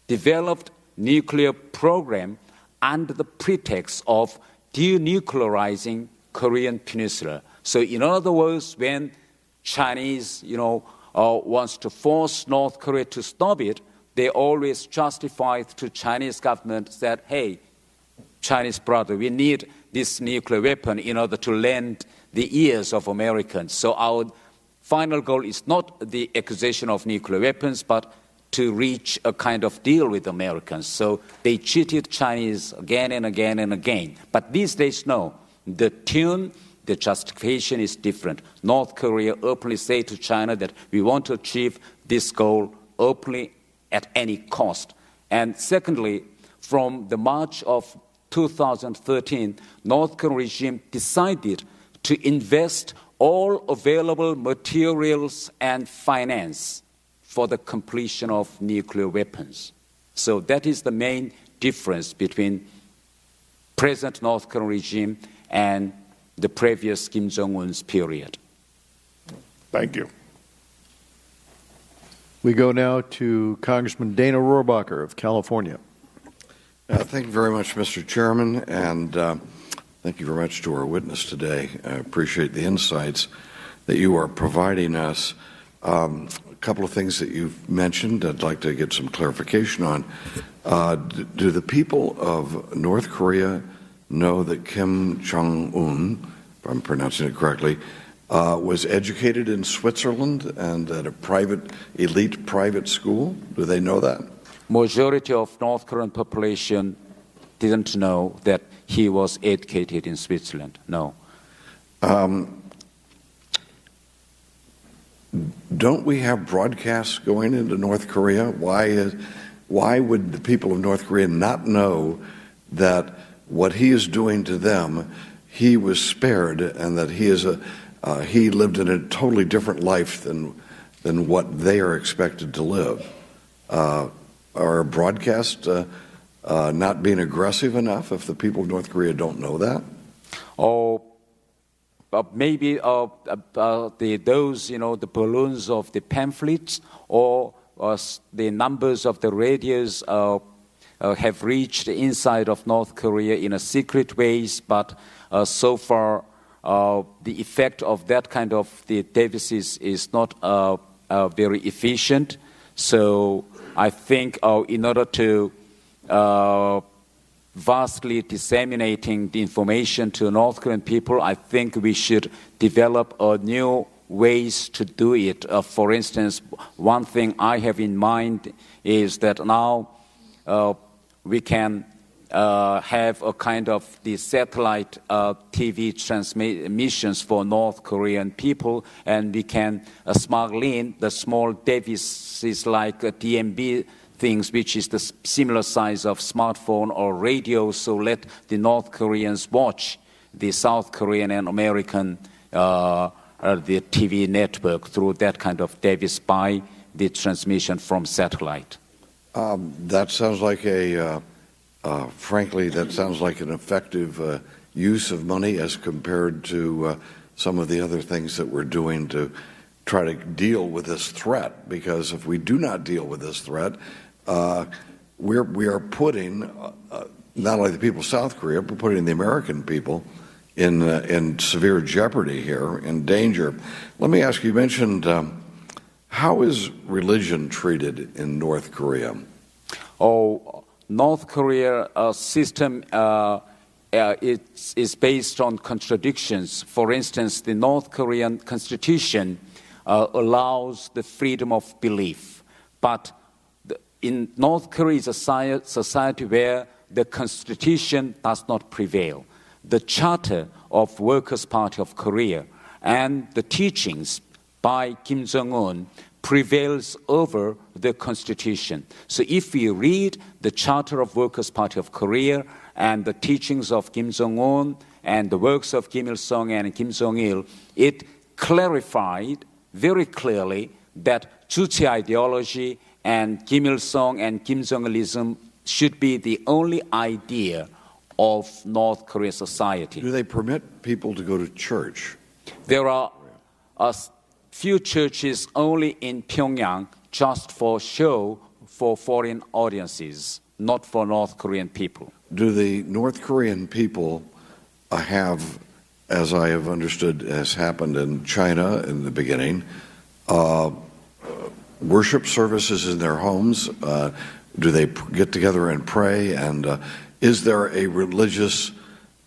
developed nuclear program under the pretext of denuclearizing Korean Peninsula. So in other words, when Chinese, wants to force North Korea to stop it, they always justify to Chinese government that, hey, Chinese brother, we need this nuclear weapon in order to lend the ears of Americans. So our final goal is not the acquisition of nuclear weapons, but to reach a kind of deal with Americans. So they cheated Chinese again and again and again. But these days, no. The tune, the justification is different. North Korea openly say to China that we want to achieve this goal openly at any cost. And secondly, from the March of 2013, North Korean regime decided to invest all available materials and finance for the completion of nuclear weapons. So that is the main difference between present North Korean regime and the previous Kim Jong Un's period. Thank you. We go now to Congressman Dana Rohrabacher of California. Thank you very much, Mr. Chairman, and thank you very much to our witness today. I appreciate the insights that you are providing us. A couple of things that you've mentioned I'd like to get some clarification on. Do the people of North Korea know that Kim Jong Un, if I'm pronouncing it correctly, was educated in Switzerland and at a elite private school? Do they know that? Majority of North Korean population didn't know that he was educated in Switzerland. No. Don't we have broadcasts going into North Korea? Why would the people of North Korea not know that what he is doing to them, he was spared, and that he lived in a totally different life than what they are expected to live? Are broadcasts not being aggressive enough if the people of North Korea don't know that? Maybe those, the balloons of the pamphlets or the numbers of the radios have reached the inside of North Korea in a secret ways, but so far the effect of that kind of the devices is not very efficient. So I think in order to vastly disseminating the information to North Korean people, I think we should develop new ways to do it. For instance, one thing I have in mind is that now we can have a kind of the satellite TV transmissions for North Korean people, and we can smuggle in the small devices like DMB things, which is the similar size of smartphone or radio, so let the North Koreans watch the South Korean and American the TV network through that kind of device by the transmission from satellite. That sounds like frankly, that sounds like an effective use of money as compared to some of the other things that we're doing to try to deal with this threat, because if we do not deal with this threat, we are putting not only the people of South Korea, but putting the American people in severe jeopardy here, in danger. Let me ask you, you mentioned how is religion treated in North Korea? Oh, North Korea system is based on contradictions. For instance, the North Korean constitution allows the freedom of belief, but in North Korea is a society where the constitution does not prevail. The charter of Workers' Party of Korea and the teachings by Kim Jong Un prevails over the constitution. So if we read the charter of Workers' Party of Korea and the teachings of Kim Jong Un and the works of Kim Il-sung and Kim Jong Il, it clarified very clearly that Juche ideology and Kim Il-sung and Kim Jong-ilism should be the only idea of North Korean society. Do they permit people to go to church? There are a few churches only in Pyongyang just for show for foreign audiences, not for North Korean people. Do the North Korean people have, as I have understood has happened in China in the beginning, worship services in their homes? Do they get together and pray? And is there a religious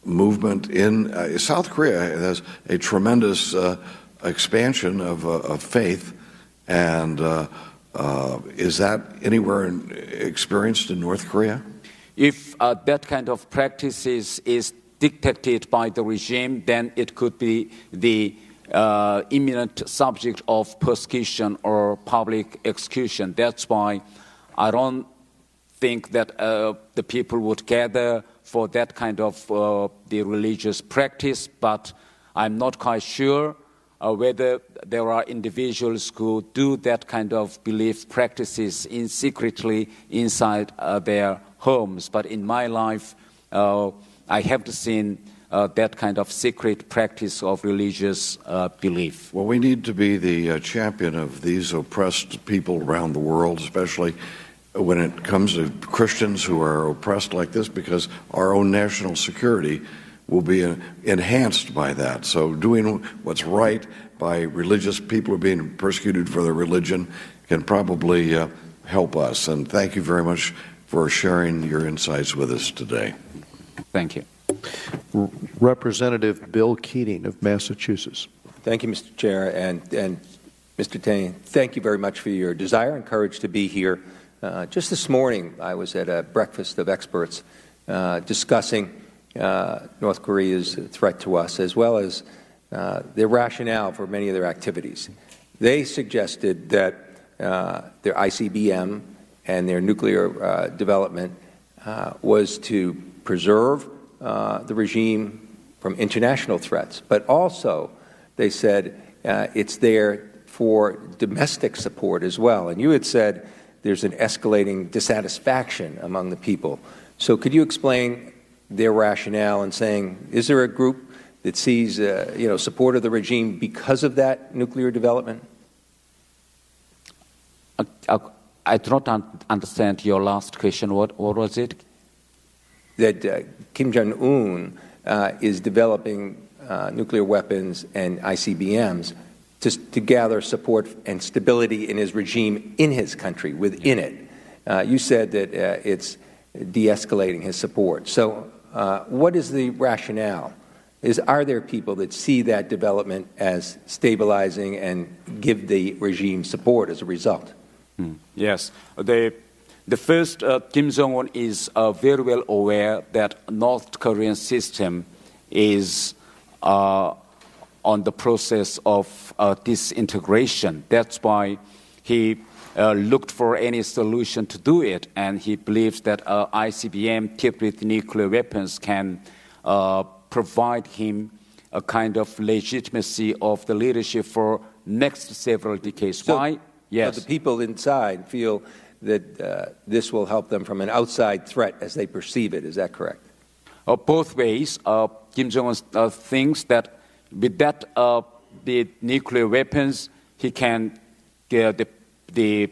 movement in South Korea? Has a tremendous expansion of faith, and is that anywhere experienced in North Korea? If that kind of practice is dictated by the regime, then it could be the imminent subject of persecution or public execution. That's why I don't think that the people would gather for that kind of the religious practice, but I'm not quite sure whether there are individuals who do that kind of belief practices secretly inside their homes. But in my life, I haven't seen that kind of secret practice of religious belief. Well, we need to be the champion of these oppressed people around the world, especially when it comes to Christians who are oppressed like this, because our own national security will be enhanced by that. So doing what's right by religious people who are being persecuted for their religion can probably help us. And thank you very much for sharing your insights with us today. Thank you. Representative Bill Keating of Massachusetts. Thank you, Mr. Chair, and Mr. Thae, thank you very much for your desire and courage to be here. Just this morning, I was at a breakfast of experts discussing North Korea's threat to us, as well as their rationale for many of their activities. They suggested that their ICBM and their nuclear development was to preserve the regime from international threats, but also they said it's there for domestic support as well. And you had said there's an escalating dissatisfaction among the people. So could you explain their rationale in saying, is there a group that sees support of the regime because of that nuclear development? I do not understand your last question. What was it? That Kim Jong Un is developing nuclear weapons and ICBMs to gather support and stability in his regime in his country, within it. You said that it's de-escalating his support. So what is the rationale? Are there people that see that development as stabilizing and give the regime support as a result? Yes. The first, Kim Jong-un is very well aware that North Korean system is on the process of disintegration. That's why he looked for any solution to do it, and he believes that ICBM tipped with nuclear weapons can provide him a kind of legitimacy of the leadership for next several decades. So, why? Yes. So the people inside feel that this will help them from an outside threat as they perceive it. Is that correct? Both ways. Kim Jong-un thinks that with that, the nuclear weapons, he can guarantee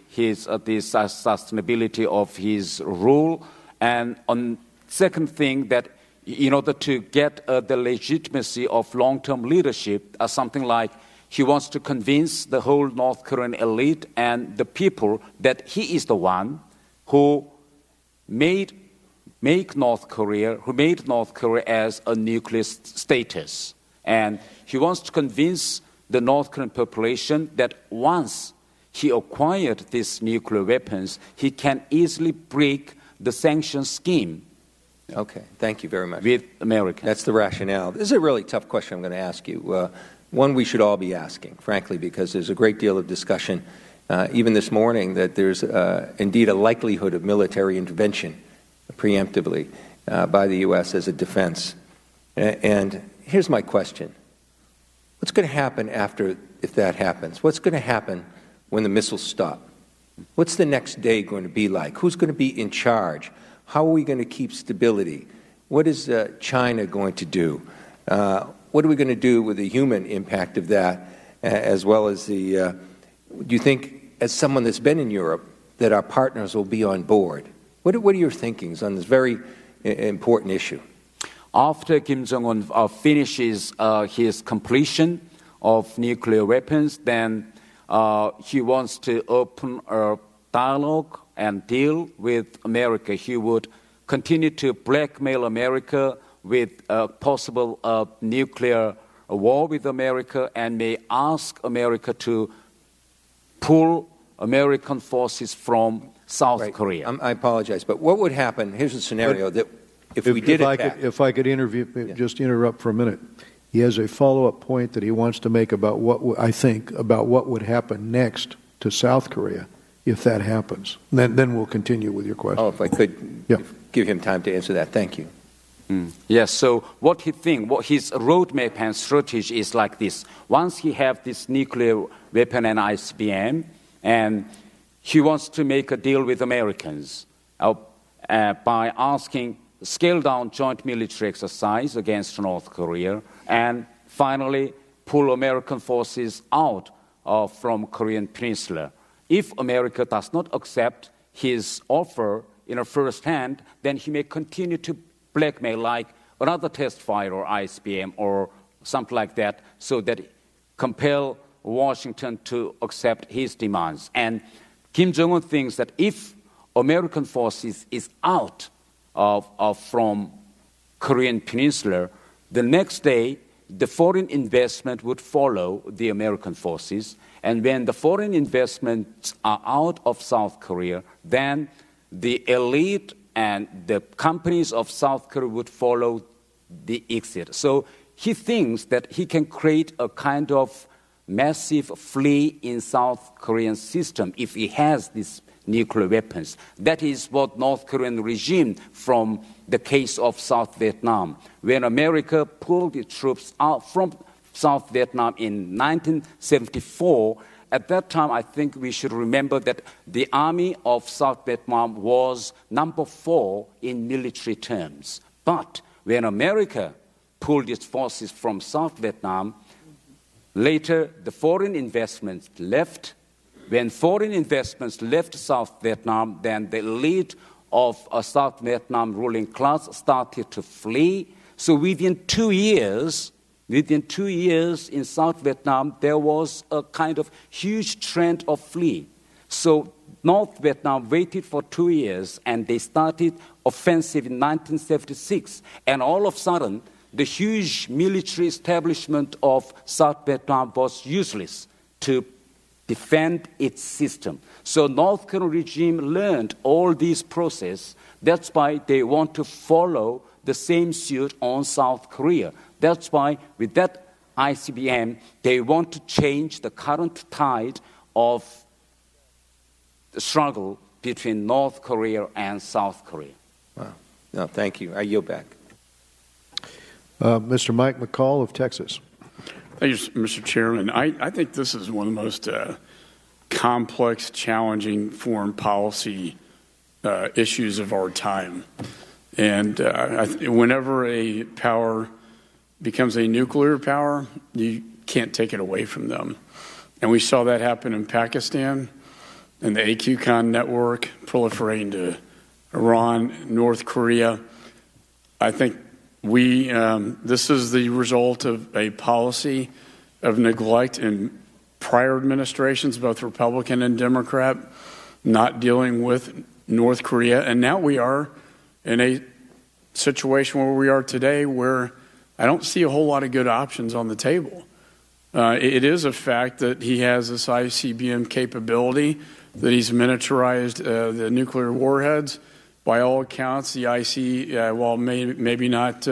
his the sustainability of his rule. And on second thing, that in order to get the legitimacy of long-term leadership, something like he wants to convince the whole North Korean elite and the people that he is the one who made North Korea as a nuclear status. And he wants to convince the North Korean population that once he acquired these nuclear weapons, he can easily break the sanction scheme. Okay, thank you very much. With America. That's the rationale. This is a really tough question I'm going to ask you. One we should all be asking, frankly, because there's a great deal of discussion, even this morning, that there's indeed a likelihood of military intervention preemptively by the U.S. as a defense. And here's my question. What's going to happen if that happens? What's going to happen when the missiles stop? What's the next day going to be like? Who's going to be in charge? How are we going to keep stability? What is China going to do? What are we going to do with the human impact of that, as well as the, do you think, as someone that's been in Europe, that our partners will be on board? What are your thinkings on this very important issue? After Kim Jong Un finishes his completion of nuclear weapons, then he wants to open a dialogue and deal with America. He would continue to blackmail America with a possible nuclear war with America, and may ask America to pull American forces from South Korea. I apologize, but what would happen? Here's a scenario that if we did attack. If I could just interrupt for a minute. He has a follow-up point that he wants to make about what would happen next to South Korea if that happens. Then we'll continue with your question. Oh, if I could give him time to answer that. Thank you. Yes, so what he thinks, what his roadmap and strategy is like this. Once he has this nuclear weapon and ICBM, and he wants to make a deal with Americans by asking scale down joint military exercise against North Korea, and finally pull American forces out from Korean Peninsula. If America does not accept his offer in a first hand, then he may continue to blackmail, like another test fire or ICBM or something like that, so that compel Washington to accept his demands. And Kim Jong Un thinks that if American forces is out from Korean Peninsula, the next day the foreign investment would follow the American forces. And when the foreign investments are out of South Korea, then the elite and the companies of South Korea would follow the exit. So he thinks that he can create a kind of massive fleet in South Korean system if he has these nuclear weapons. That is what North Korean regime from the case of South Vietnam. When America pulled its troops out from South Vietnam in 1974, at that time, I think we should remember that the army of South Vietnam was number 4 in military terms. But when America pulled its forces from South Vietnam, later the foreign investments left. When foreign investments left South Vietnam, then the elite of a South Vietnam ruling class started to flee. So within 2 years in South Vietnam, there was a kind of huge trend of flee. So North Vietnam waited for 2 years, and they started offensive in 1976. And all of a sudden, the huge military establishment of South Vietnam was useless to defend its system. So North Korean regime learned all these process. That's why they want to follow the same suit on South Korea. That's why with that ICBM, they want to change the current tide of the struggle between North Korea and South Korea. Wow. No, thank you. I yield back. Mr. Mike McCall of Texas. Thank you, Mr. Chairman. I think this is one of the most complex, challenging foreign policy issues of our time. And whenever a power becomes a nuclear power, you can't take it away from them. And we saw that happen in Pakistan, and the AQCon network proliferating to Iran, North Korea. I think this is the result of a policy of neglect in prior administrations, both Republican and Democrat, not dealing with North Korea. And now we are in a situation where we are today where I don't see a whole lot of good options on the table. It is a fact that he has this ICBM capability, that he's miniaturized the nuclear warheads. By all accounts, the IC, while maybe not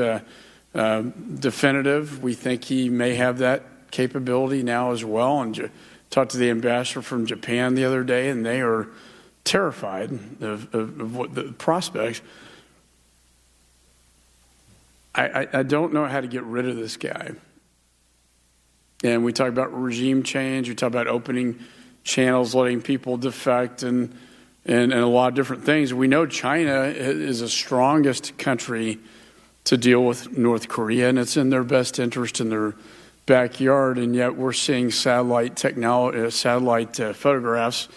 definitive, we think he may have that capability now as well. And talked to the ambassador from Japan the other day, and they are terrified of what the prospects. I don't know how to get rid of this guy. And we talk about regime change. We talk about opening channels, letting people defect, and a lot of different things. We know China is the strongest country to deal with North Korea, and it's in their best interest in their backyard. And yet we're seeing satellite photographs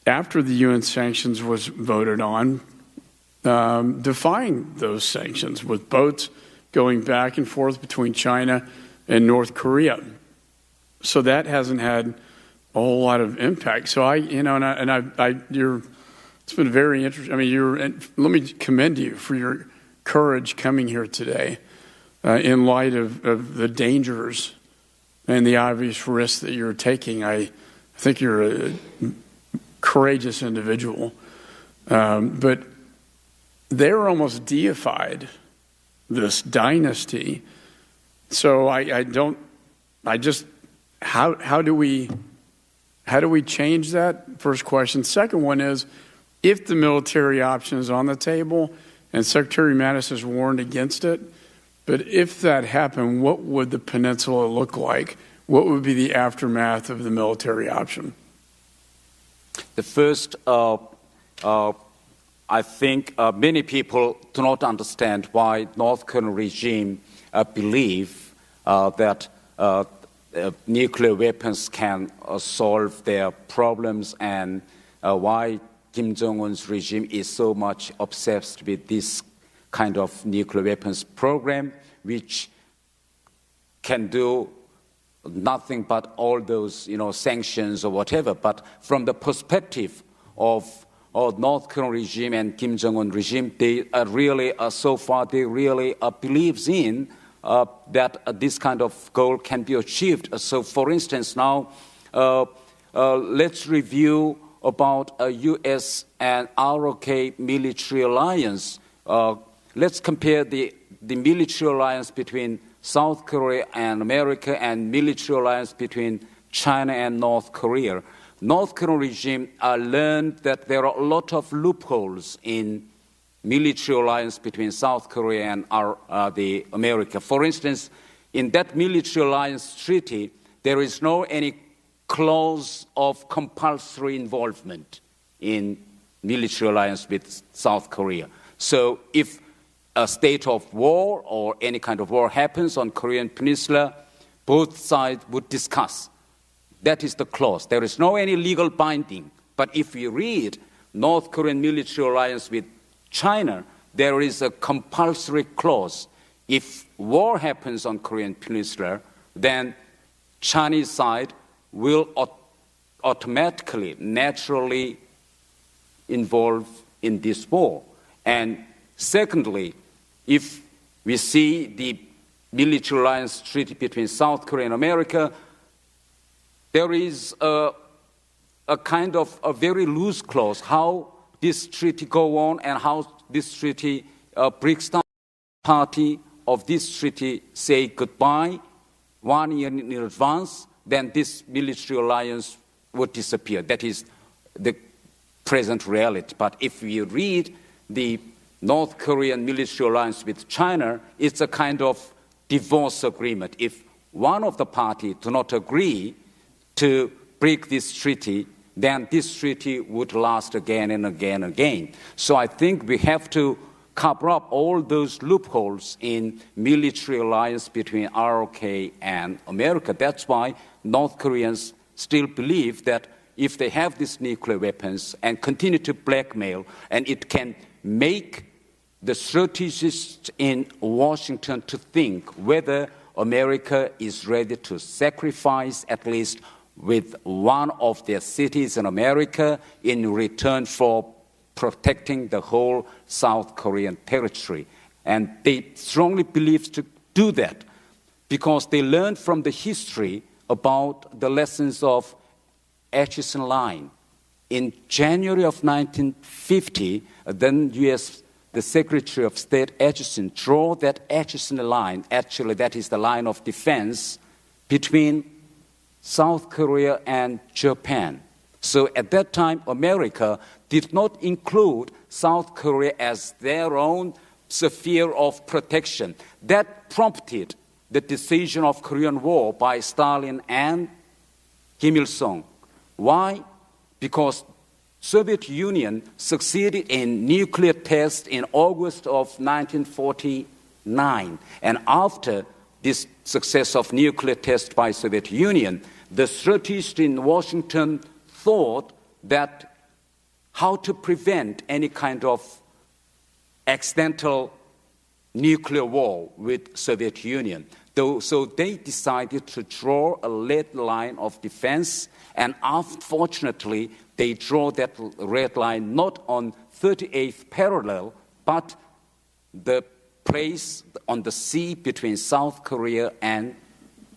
after the UN sanctions was voted on, defying those sanctions, with boats going back and forth between China and North Korea. So that hasn't had a whole lot of impact. So it's been very interesting. I mean, let me commend you for your courage coming here today, in light of the dangers and the obvious risks that you're taking. I think you're a courageous individual, but they're almost deified this dynasty. So how do we change that? First question. Second one is, if the military option is on the table, and Secretary Mattis has warned against it, but if that happened, what would the peninsula look like? What would be the aftermath of the military option? The first, I think many people do not understand why North Korean regime believe that nuclear weapons can solve their problems, and why Kim Jong Un's regime is so much obsessed with this kind of nuclear weapons program, which can do nothing but all those, sanctions or whatever. But from the perspective of North Korean regime and Kim Jong Un regime, they really believes in that this kind of goal can be achieved. So, for instance, now let's review about a U.S. and ROK military alliance. Let's compare the military alliance between South Korea and America and military alliance between China and North Korea. North Korean regime learned that there are a lot of loopholes in military alliance between South Korea and the America. For instance, in that military alliance treaty, there is no any clause of compulsory involvement in military alliance with South Korea. So if a state of war or any kind of war happens on Korean Peninsula, both sides would discuss. That is the clause. There is no any legal binding. But if you read North Korean military alliance with China, there is a compulsory clause. If war happens on Korean Peninsula, then Chinese side will automatically, naturally involve in this war. And secondly, if we see the military alliance treaty between South Korea and America, there is a kind of a very loose clause how this treaty go on and how this treaty breaks down. Party of this treaty say goodbye 1 year in advance, then this military alliance would disappear. That is the present reality. But if you read the North Korean military alliance with China, it's a kind of divorce agreement. If one of the parties do not agree to break this treaty, then this treaty would last again and again and again. So I think we have to cover up all those loopholes in military alliance between ROK and America. That's why North Koreans still believe that if they have these nuclear weapons and continue to blackmail, and it can make the strategists in Washington to think whether America is ready to sacrifice at least with one of their cities in America in return for protecting the whole South Korean territory. And they strongly believe to do that because they learned from the history about the lessons of Atchison Line. In January of 1950, then the Secretary of State Atchison drew that Atchison Line, actually that is the line of defense between South Korea and Japan. So at that time, America did not include South Korea as their own sphere of protection. That prompted the decision of Korean War by Stalin and Kim Il-sung. Why? Because Soviet Union succeeded in nuclear tests in August of 1949. And after this success of nuclear test by Soviet Union, the strategists in Washington thought that how to prevent any kind of accidental nuclear war with Soviet Union. So they decided to draw a red line of defense, and unfortunately, they draw that red line not on 38th parallel, but the place on the sea between South Korea and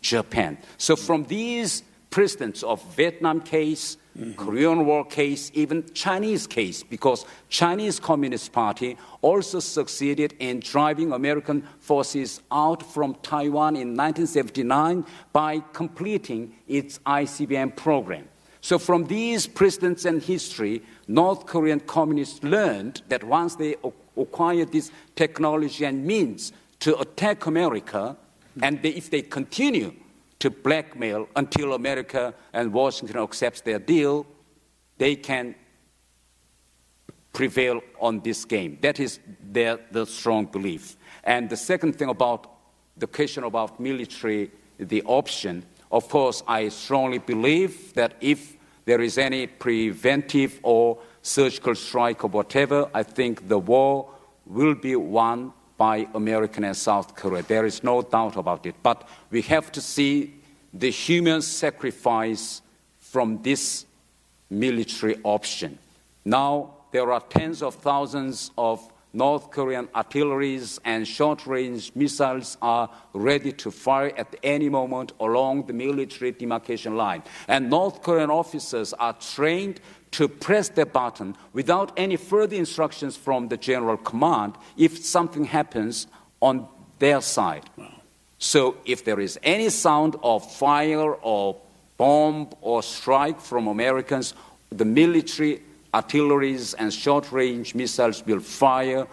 Japan. So from these precedents of Vietnam case, Korean War case, even Chinese case, because Chinese Communist Party also succeeded in driving American forces out from Taiwan in 1979 by completing its ICBM program. So from these precedents and history, North Korean communists learned that once they acquired this technology and means to attack America, and if they continue to blackmail until America and Washington accepts their deal, they can prevail on this game. That is the strong belief. And the second thing about the question about military, the option, of course, I strongly believe that if there is any preventive or surgical strike or whatever, I think the war will be won by America and South Korea. There is no doubt about it. But we have to see the human sacrifice from this military option. Now, there are tens of thousands of North Korean artilleries and short-range missiles are ready to fire at any moment along the military demarcation line. And North Korean officers are trained to press the button without any further instructions from the general command if something happens on their side. Wow. So if there is any sound of fire or bomb or strike from Americans, the military artilleries and short-range missiles will fire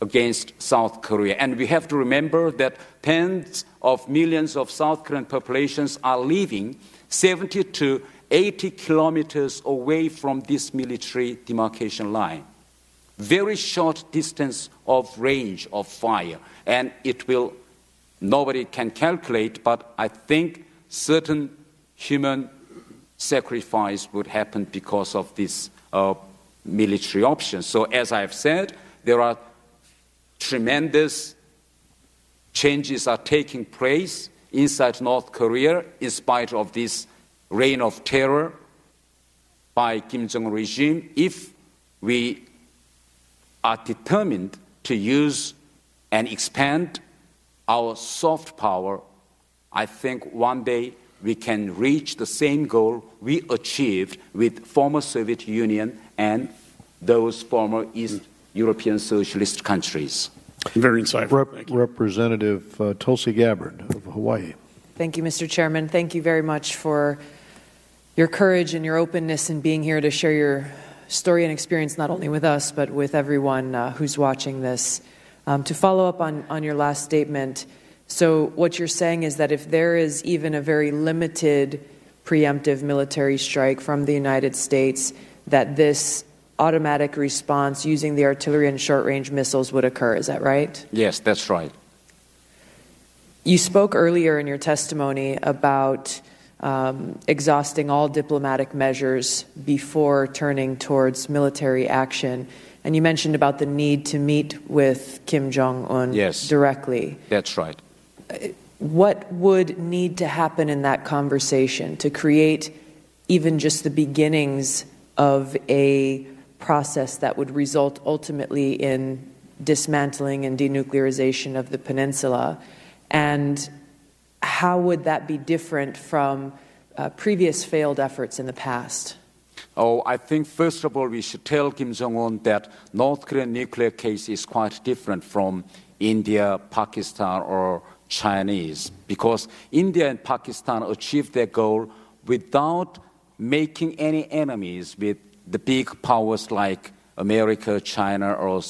against South Korea. And we have to remember that tens of millions of South Korean populations are living 70 to 80 kilometers away from this military demarcation line. Very short distance of range of fire. And it will, nobody can calculate, but I think certain human sacrifice would happen because of this military option. So as I've said, there are tremendous changes are taking place inside North Korea in spite of this reign of terror by Kim Jong Un regime. If we are determined to use and expand our soft power, I think one day we can reach the same goal we achieved with former Soviet Union and those former East European socialist countries. Very insightful. Representative Tulsi Gabbard of Hawaii. Thank you, Mr. Chairman. Thank you very much for your courage and your openness in being here to share your story and experience not only with us but with everyone who's watching this. To follow up on your last statement, so what you're saying is that if there is even a very limited preemptive military strike from the United States, that this automatic response using the artillery and short-range missiles would occur. Is that right? Yes, that's right. You spoke earlier in your testimony about exhausting all diplomatic measures before turning towards military action. And you mentioned about the need to meet with Kim Jong Un directly. That's right. What would need to happen in that conversation to create even just the beginnings of a process that would result ultimately in dismantling and denuclearization of the peninsula? And how would that be different from previous failed efforts in the past? Oh, I think first of all we should tell Kim Jong Un that North Korean nuclear case is quite different from India, Pakistan, or Chinese, because India and Pakistan achieved their goal without making any enemies with the big powers like America, China, or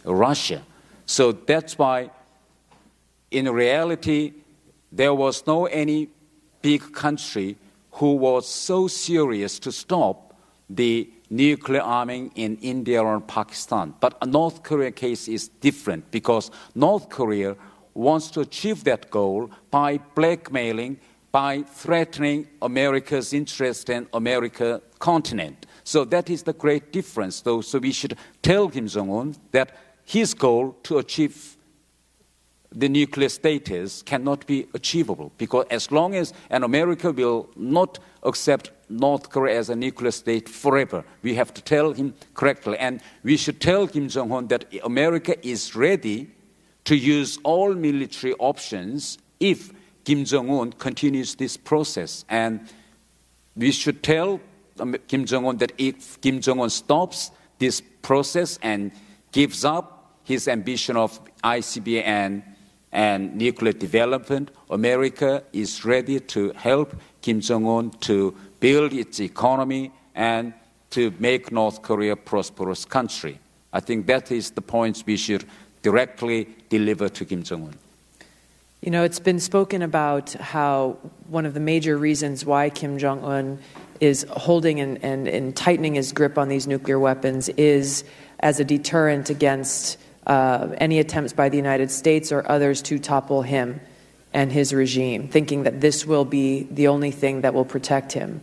Russia. So that's why, in reality, there was no any big country who was so serious to stop the nuclear arming in India or Pakistan. But a North Korea case is different because North Korea wants to achieve that goal by blackmailing, by threatening America's interest in American continent. So that is the great difference, though. So we should tell Kim Jong Un that his goal to achieve the nuclear status cannot be achievable, because as long as America will not accept North Korea as a nuclear state forever, we have to tell him correctly. And we should tell Kim Jong Un that America is ready to use all military options if Kim Jong Un continues this process. And we should tell Kim Jong Un that if Kim Jong Un stops this process and gives up his ambition of ICBM and nuclear development, America is ready to help Kim Jong Un to build its economy and to make North Korea a prosperous country. I think that is the points we should directly deliver to Kim Jong Un. You know, it's been spoken about how one of the major reasons why Kim Jong Un is holding and tightening his grip on these nuclear weapons is as a deterrent against any attempts by the United States or others to topple him and his regime, thinking that this will be the only thing that will protect him.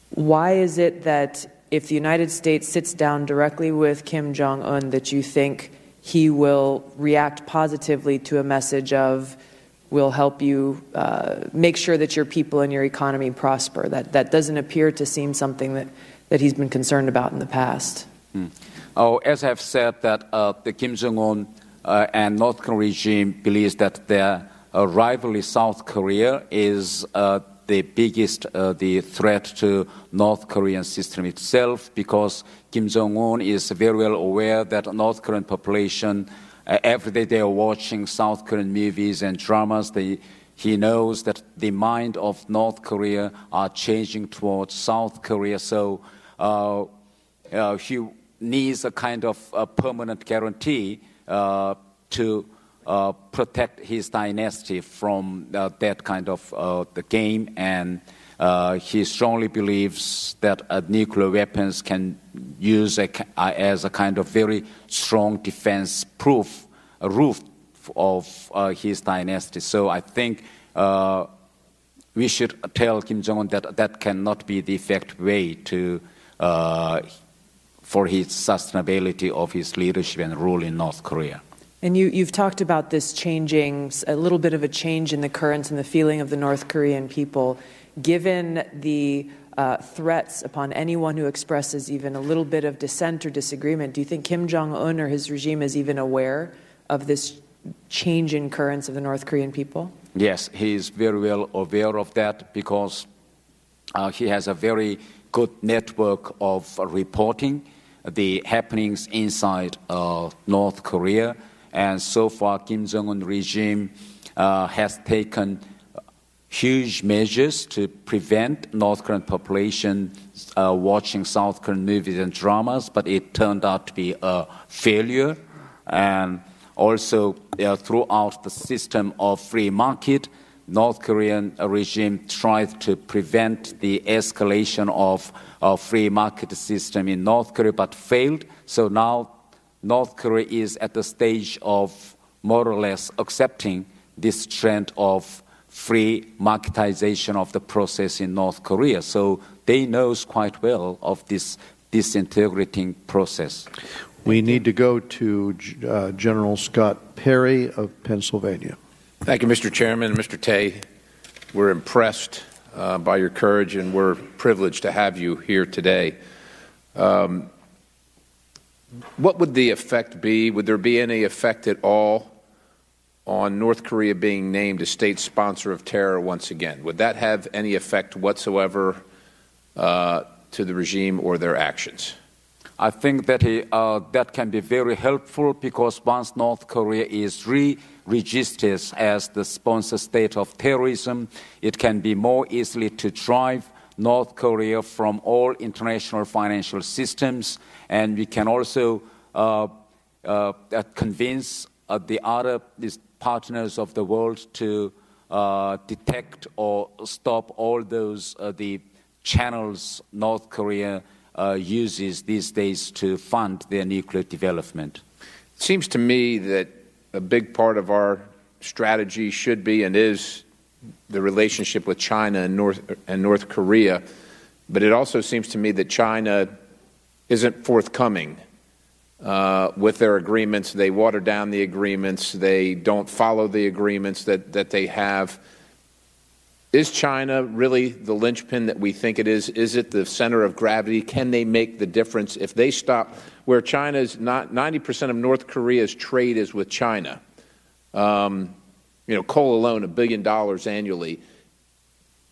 Why is it that if the United States sits down directly with Kim Jong Un that you think he will react positively to a message of, we'll help you make sure that your people and your economy prosper? That doesn't appear to seem something that he's been concerned about in the past. Oh, as I've said, that the Kim Jong Un and North Korean regime believes that their rivalry South Korea is the biggest the threat to North Korean system itself, because Kim Jong Un is very well aware that North Korean population every day they are watching South Korean movies and dramas. He knows that the mind of North Korea are changing towards South Korea. So he needs a kind of a permanent guarantee to protect his dynasty from that kind of the game. And he strongly believes that nuclear weapons can use as a kind of very strong defense roof of his dynasty. So I think we should tell Kim Jong Un that that cannot be the effective way to for his sustainability of his leadership and rule in North Korea. And you've talked about this changing, a little bit of a change in the currents and the feeling of the North Korean people. Given the threats upon anyone who expresses even a little bit of dissent or disagreement, do you think Kim Jong Un or his regime is even aware of this change in currents of the North Korean people? Yes, he is very well aware of that, because he has a very good network of reporting the happenings inside North Korea. And so far, Kim Jong Un regime has taken huge measures to prevent North Korean population watching South Korean movies and dramas, but it turned out to be a failure. And also, throughout the system of free market, North Korean regime tried to prevent the escalation of free market system in North Korea, but failed. So now North Korea is at the stage of more or less accepting this trend of free marketization of the process in North Korea. So they know quite well of this disintegrating process. We need to go to General Scott Perry of Pennsylvania. Thank you, Mr. Chairman. Mr. Thae, we're impressed by your courage, and we're privileged to have you here today. What would the effect be? Would there be any effect at all on North Korea being named a state sponsor of terror once again? Would that have any effect whatsoever to the regime or their actions? I think that that can be very helpful, because once North Korea is registered as the sponsor state of terrorism, it can be more easily to drive North Korea from all international financial systems, and we can also convince the other partners of the world to detect or stop all those the channels North Korea uses these days to fund their nuclear development. It seems to me that a big part of our strategy should be and is the relationship with China and North Korea, but it also seems to me that China isn't forthcoming with their agreements. They water down the agreements. They don't follow the agreements that they have. Is China really the linchpin that we think it is? Is it the center of gravity? Can they make the difference? If they stop, where China's not 90% of North Korea's trade is with China, coal alone, $1 billion annually.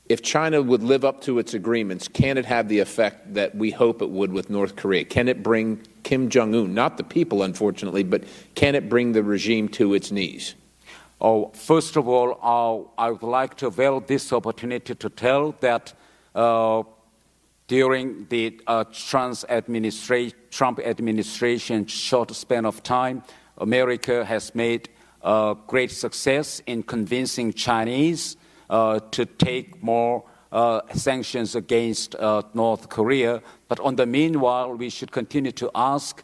If China would live up to its agreements, can it have the effect that we hope it would with North Korea? Can it bring Kim Jong Un, not the people, unfortunately, but can it bring the regime to its knees? First of all, I would like to avail this opportunity to tell that during the Trump administration short span of time, America has made great success in convincing Chinese to take more sanctions against North Korea. But on the meanwhile, we should continue to ask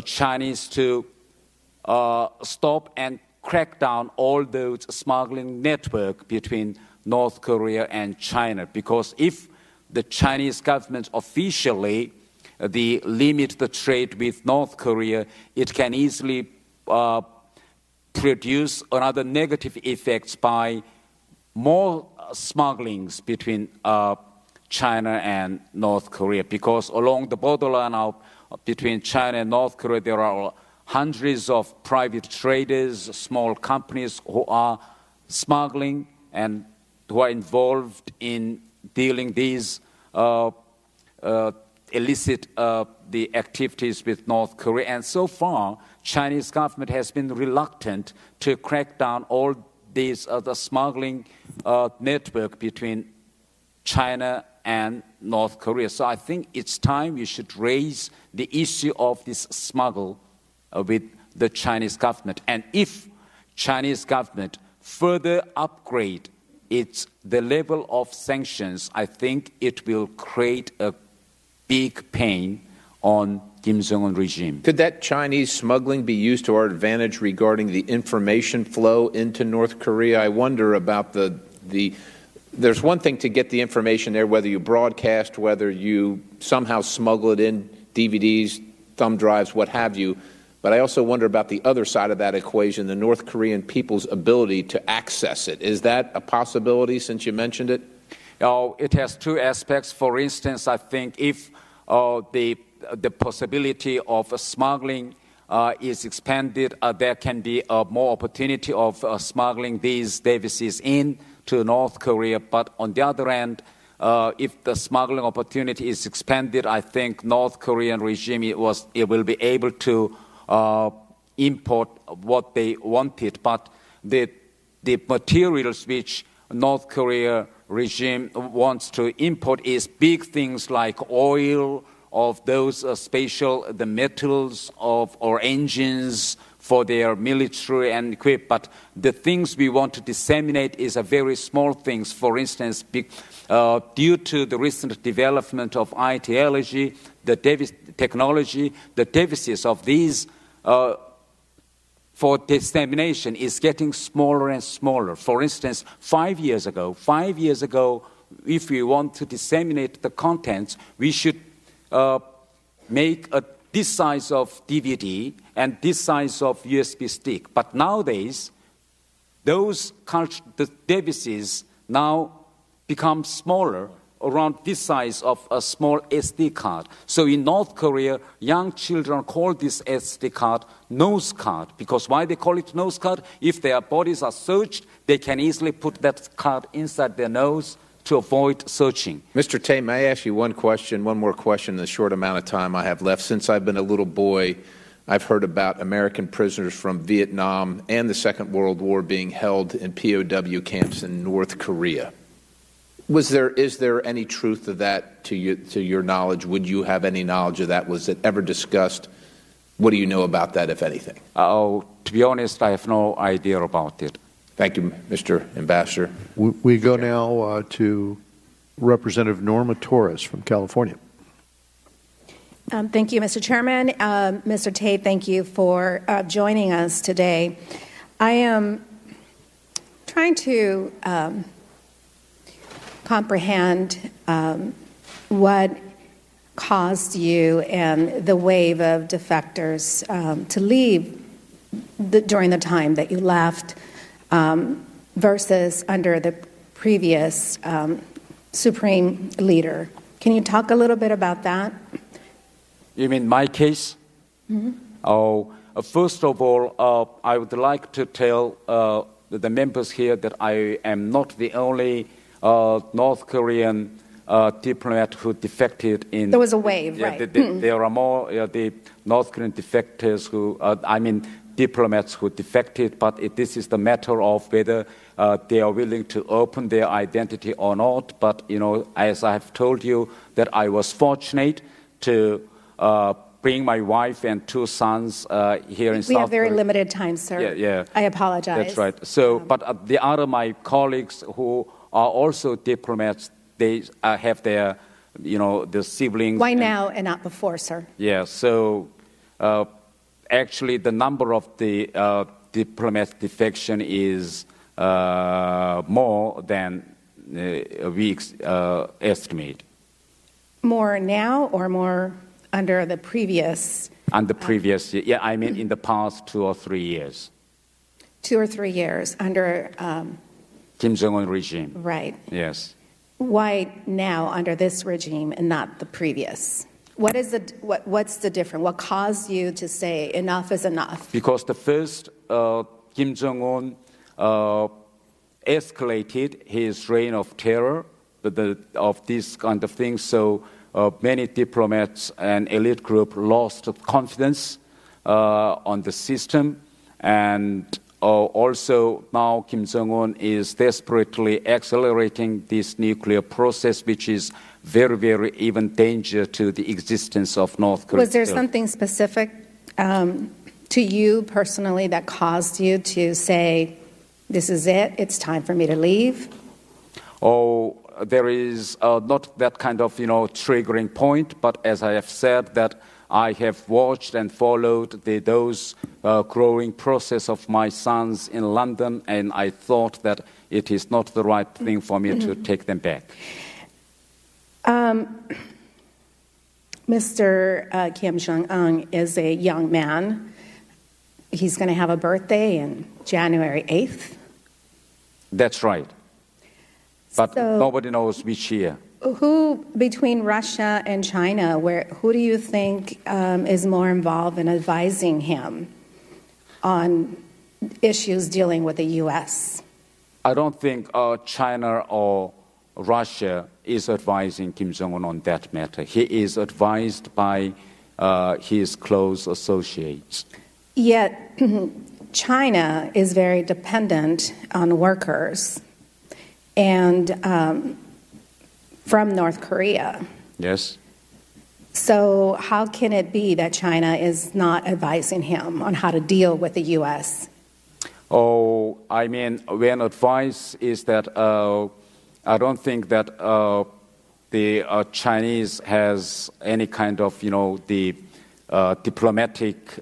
Chinese to stop and crack down all those smuggling network between North Korea and China. Because if the Chinese government officially limit the trade with North Korea, it can easily produce another negative effects by more smugglings between China and North Korea. Because along the borderline between China and North Korea, there are hundreds of private traders, small companies who are smuggling and who are involved in dealing these illicit the activities with North Korea. And so far, Chinese government has been reluctant to crack down all these other smuggling network between China and North Korea. So I think it's time we should raise the issue of this smuggle with the Chinese government. And if Chinese government further upgrade the level of sanctions, I think it will create a big pain on Kim Jong Un regime. Could that Chinese smuggling be used to our advantage regarding the information flow into North Korea? I wonder about there's one thing to get the information there, whether you broadcast, whether you somehow smuggle it in, DVDs, thumb drives, what have you. But I also wonder about the other side of that equation, the North Korean people's ability to access it. Is that a possibility, since you mentioned it? It has two aspects. For instance, I think if the possibility of smuggling is expanded, there can be more opportunity of smuggling these devices in to North Korea. But on the other hand, if the smuggling opportunity is expanded, I think North Korean regime it will be able to import what they wanted. But the materials which North Korea regime wants to import is big things like oil, of those the metals or engines for their military and equip, but the things we want to disseminate is a very small things. For instance, due to the recent development of ideology, the technology, the deficits of these for dissemination is getting smaller and smaller. For instance, 5 years ago, if we want to disseminate the contents, we should make this size of DVD and this size of USB stick. But nowadays, the devices now become smaller, around this size of a small SD card. So in North Korea, young children call this SD card nose card. Because why they call it nose card? If their bodies are searched, they can easily put that card inside their nose to avoid searching. Mr. Thae, may I ask you one more question in the short amount of time I have left? Since I've been a little boy, I've heard about American prisoners from Vietnam and the Second World War being held in POW camps in North Korea. Is there any truth to that, to your knowledge? Would you have any knowledge of that? Was it ever discussed? What do you know about that, if anything? To be honest, I have no idea about it. Thank you, Mr. Ambassador. We go now to Representative Norma Torres from California. Thank you, Mr. Chairman. Mr. Thae, thank you for joining us today. I am trying to comprehend what caused you and the wave of defectors to leave during the time that you left versus under the previous supreme leader. Can you talk a little bit about that? You mean my case? Mm-hmm. First of all, I would like to tell the members here that I am not the only North Korean diplomat who defected in... There was a wave, right? There are more the North Korean defectors who, diplomats who defected, but this is the matter of whether they are willing to open their identity or not. But, as I have told you, that I was fortunate to bring my wife and 2 sons here in South Korea. We have very limited time, sir. Yeah. I apologize. That's right. So, but the other my colleagues who are also diplomats, they have their, the siblings. Why now and not before, sir? Yeah. So, actually, the number of the diplomats defection is more than we estimate. More now or more under the previous? Under previous, yeah. In the past 2 or 3 years. 2 or 3 years under Kim Jong Un regime. Right. Yes. Why now under this regime and not the previous? What's the difference? What caused you to say enough is enough? Because the first Kim Jong Un escalated his reign of terror of these kind of things. So many diplomats and elite group lost confidence on the system, and also now Kim Jong Un is desperately accelerating this nuclear process, which is very, very even danger to the existence of North Korea. Was there something specific to you personally that caused you to say, this is it, it's time for me to leave? There is not that kind of, triggering point, but as I have said that I have watched and followed those growing process of my sons in London, and I thought that it is not the right thing for me to take them back. Mr. Kim Jong Un is a young man. He's going to have a birthday on January 8th. That's right. But nobody knows which year. Who, between Russia and China, who do you think is more involved in advising him on issues dealing with the U.S.? I don't think China or Russia is advising Kim Jong Un on that matter. He is advised by his close associates. Yet, China is very dependent on workers and from North Korea. Yes. So how can it be that China is not advising him on how to deal with the U.S.? Oh, I mean, when advice is that I don't think that the Chinese has any kind of, the diplomatic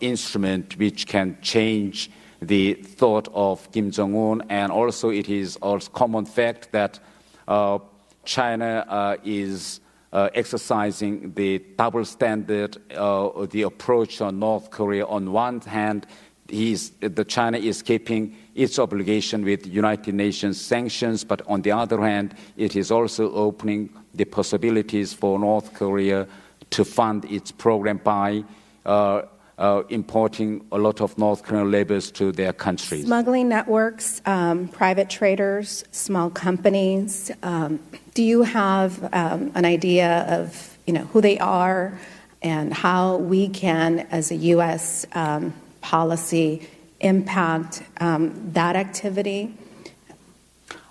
instrument which can change the thought of Kim Jong Un, and also it is a common fact that China is exercising the double standard, the approach on North Korea. On one hand, China is keeping its obligation with United Nations sanctions, but on the other hand, it is also opening the possibilities for North Korea to fund its program by importing a lot of North Korean laborers to their countries. Smuggling networks, private traders, small companies. Do you have an idea of who they are and how we can, as a U.S. policy, impact that activity?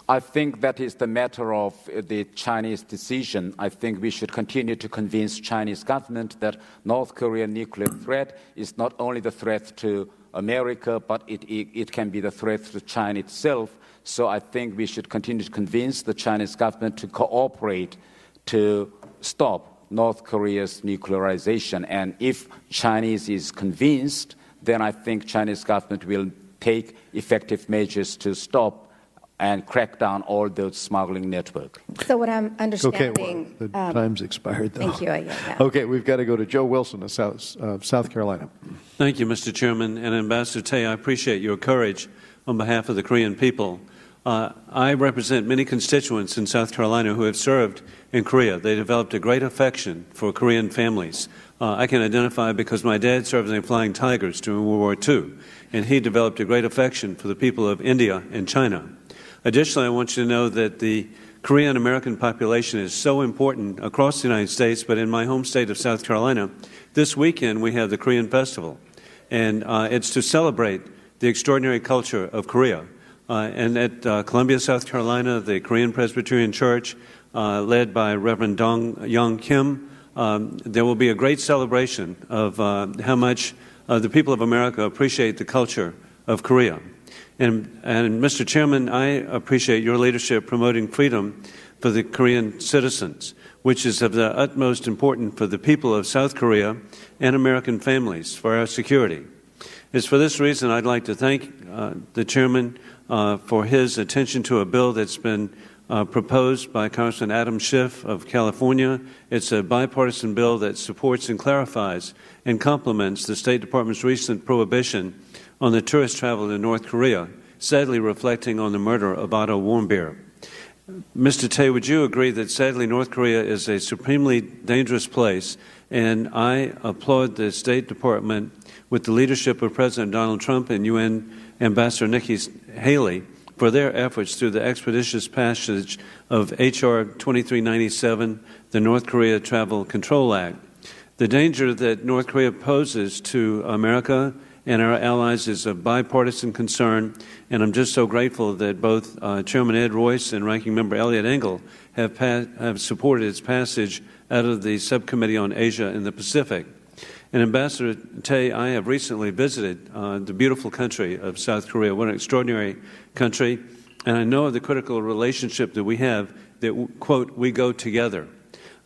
I think that is the matter of the Chinese decision. I think we should continue to convince Chinese government that North Korean nuclear threat is not only the threat to America, but it can be the threat to China itself. So I think we should continue to convince the Chinese government to cooperate to stop North Korea's nuclearization. And if Chinese is convinced, then I think Chinese government will take effective measures to stop and crack down all those smuggling network. So what I'm understanding... Okay, well, the time's expired, though. Thank you. Yeah. Okay, we've got to go to Joe Wilson of South Carolina. Thank you, Mr. Chairman. And Ambassador Thae, I appreciate your courage on behalf of the Korean people. I represent many constituents in South Carolina who have served in Korea. They developed a great affection for Korean families. I can identify because my dad served in the Flying Tigers during World War II, and he developed a great affection for the people of India and China. Additionally, I want you to know that the Korean American population is so important across the United States, but in my home state of South Carolina, this weekend we have the Korean Festival, and it's to celebrate the extraordinary culture of Korea. And at Columbia, South Carolina, the Korean Presbyterian Church, led by Reverend Dong Young Kim, there will be a great celebration of how much the people of America appreciate the culture of Korea. And Mr. Chairman, I appreciate your leadership promoting freedom for the Korean citizens, which is of the utmost importance for the people of South Korea and American families for our security. It's for this reason I'd like to thank the Chairman for his attention to a bill that's been proposed by Congressman Adam Schiff of California. It's a bipartisan bill that supports and clarifies and complements the State Department's recent prohibition on the tourist travel to North Korea, sadly reflecting on the murder of Otto Warmbier. Mr. Thae, would you agree that sadly North Korea is a supremely dangerous place, and I applaud the State Department with the leadership of President Donald Trump and UN Ambassador Nikki Haley for their efforts through the expeditious passage of H.R. 2397, the North Korea Travel Control Act. The danger that North Korea poses to America and our allies is a bipartisan concern, and I'm just so grateful that both Chairman Ed Royce and Ranking Member Eliot Engel have supported its passage out of the Subcommittee on Asia and the Pacific. And Ambassador Thae, I have recently visited the beautiful country of South Korea. What an extraordinary country, and I know of the critical relationship that we have that, quote, we go together.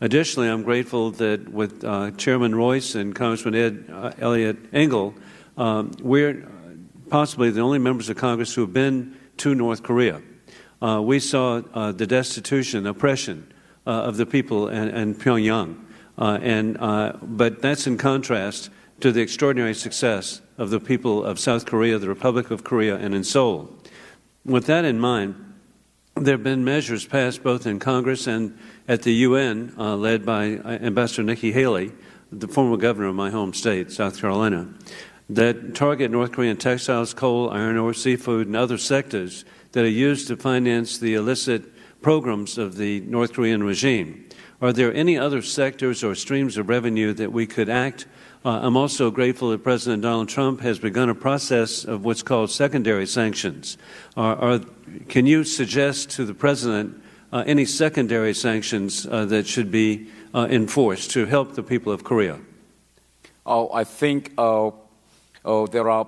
Additionally, I'm grateful that with Chairman Royce and Congressman Eliot Engel, we're possibly the only members of Congress who have been to North Korea. We saw the destitution, oppression of the people in Pyongyang, but that's in contrast to the extraordinary success of the people of South Korea, the Republic of Korea, and in Seoul. With that in mind, there have been measures passed both in Congress and at the UN, led by Ambassador Nikki Haley, the former governor of my home state, South Carolina, that target North Korean textiles, coal, iron ore, seafood, and other sectors that are used to finance the illicit programs of the North Korean regime. Are there any other sectors or streams of revenue that we could act? I'm also grateful that President Donald Trump has begun a process of what's called secondary sanctions. Can you suggest to the President any secondary sanctions that should be enforced to help the people of Korea? I think there are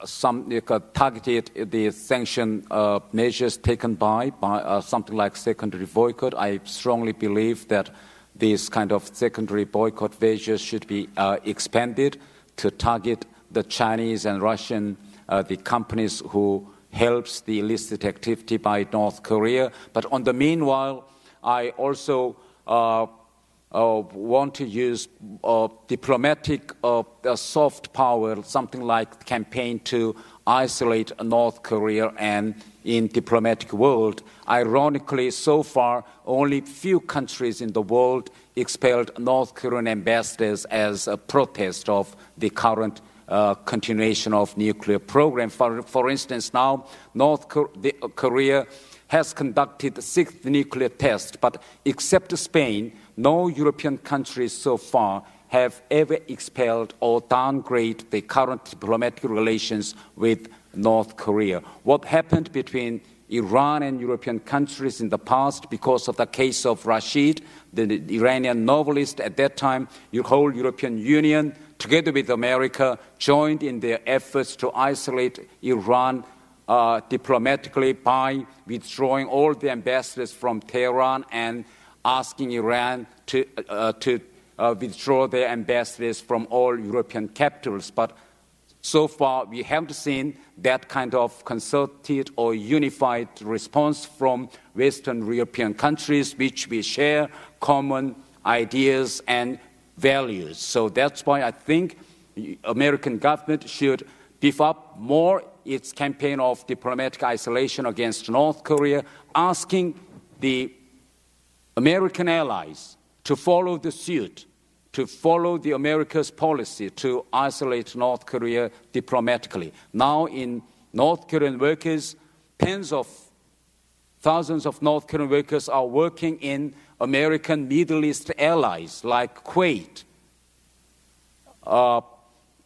some targeted sanction measures taken by something like secondary boycott. I strongly believe that these kind of secondary boycott measures should be expanded to target the Chinese and Russian the companies who helps the illicit activity by North Korea. But on the meanwhile, I also want to use diplomatic soft power, something like campaign to isolate North Korea. And in diplomatic world, ironically, so far, only few countries in the world expelled North Korean ambassadors as a protest of the current continuation of nuclear program. For instance, now North Korea has conducted the 6th nuclear test, but except Spain, no European countries so far have ever expelled or downgraded the current diplomatic relations with North Korea. What happened between Iran and European countries in the past because of the case of Rashid, the Iranian novelist at that time, the whole European Union, together with America, joined in their efforts to isolate Iran diplomatically by withdrawing all the ambassadors from Tehran and asking Iran to withdraw their ambassadors from all European capitals. But so far, we haven't seen that kind of concerted or unified response from Western European countries, which we share common ideas and values. So that's why I think the American government should beef up more its campaign of diplomatic isolation against North Korea, asking the American allies to follow the suit, to follow the America's policy to isolate North Korea diplomatically. Now in North Korean workers, tens of thousands of North Korean workers are working in American Middle East allies like Kuwait,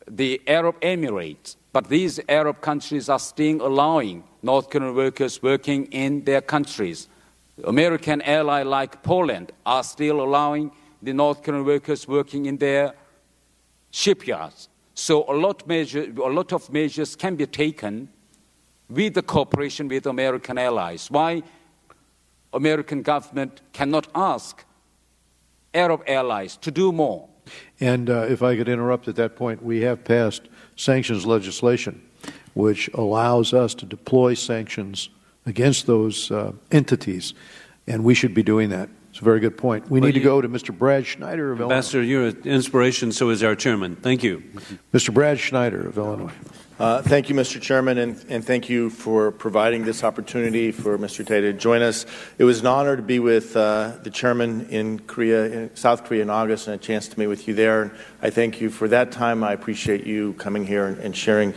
the Arab Emirates. But these Arab countries are still allowing North Korean workers working in their countries. American allies like Poland are still allowing the North Korean workers working in their shipyards. So a lot of measures can be taken with the cooperation with American allies. Why American government cannot ask Arab allies to do more? And if I could interrupt at that point, we have passed sanctions legislation, which allows us to deploy sanctions against those entities, and we should be doing that. It's a very good point. We need to go to Mr. Brad Schneider of Illinois. Ambassador, you're an inspiration, so is our chairman. Thank you. Mr. Brad Schneider of Illinois. Thank you, Mr. Chairman, and thank you for providing this opportunity for Mr. Thae to join us. It was an honor to be with the chairman in South Korea in August, and a chance to meet with you there. I thank you for that time. I appreciate you coming here and sharing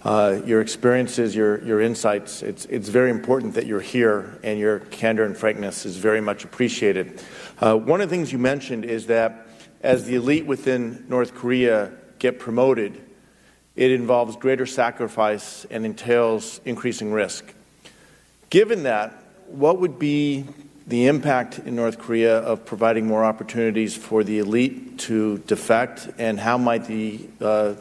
your experiences, your insights. It's very important that you're here, and your candor and frankness is very much appreciated. One of the things you mentioned is that as the elite within North Korea get promoted, it involves greater sacrifice and entails increasing risk. Given that, what would be the impact in North Korea of providing more opportunities for the elite to defect, and how might the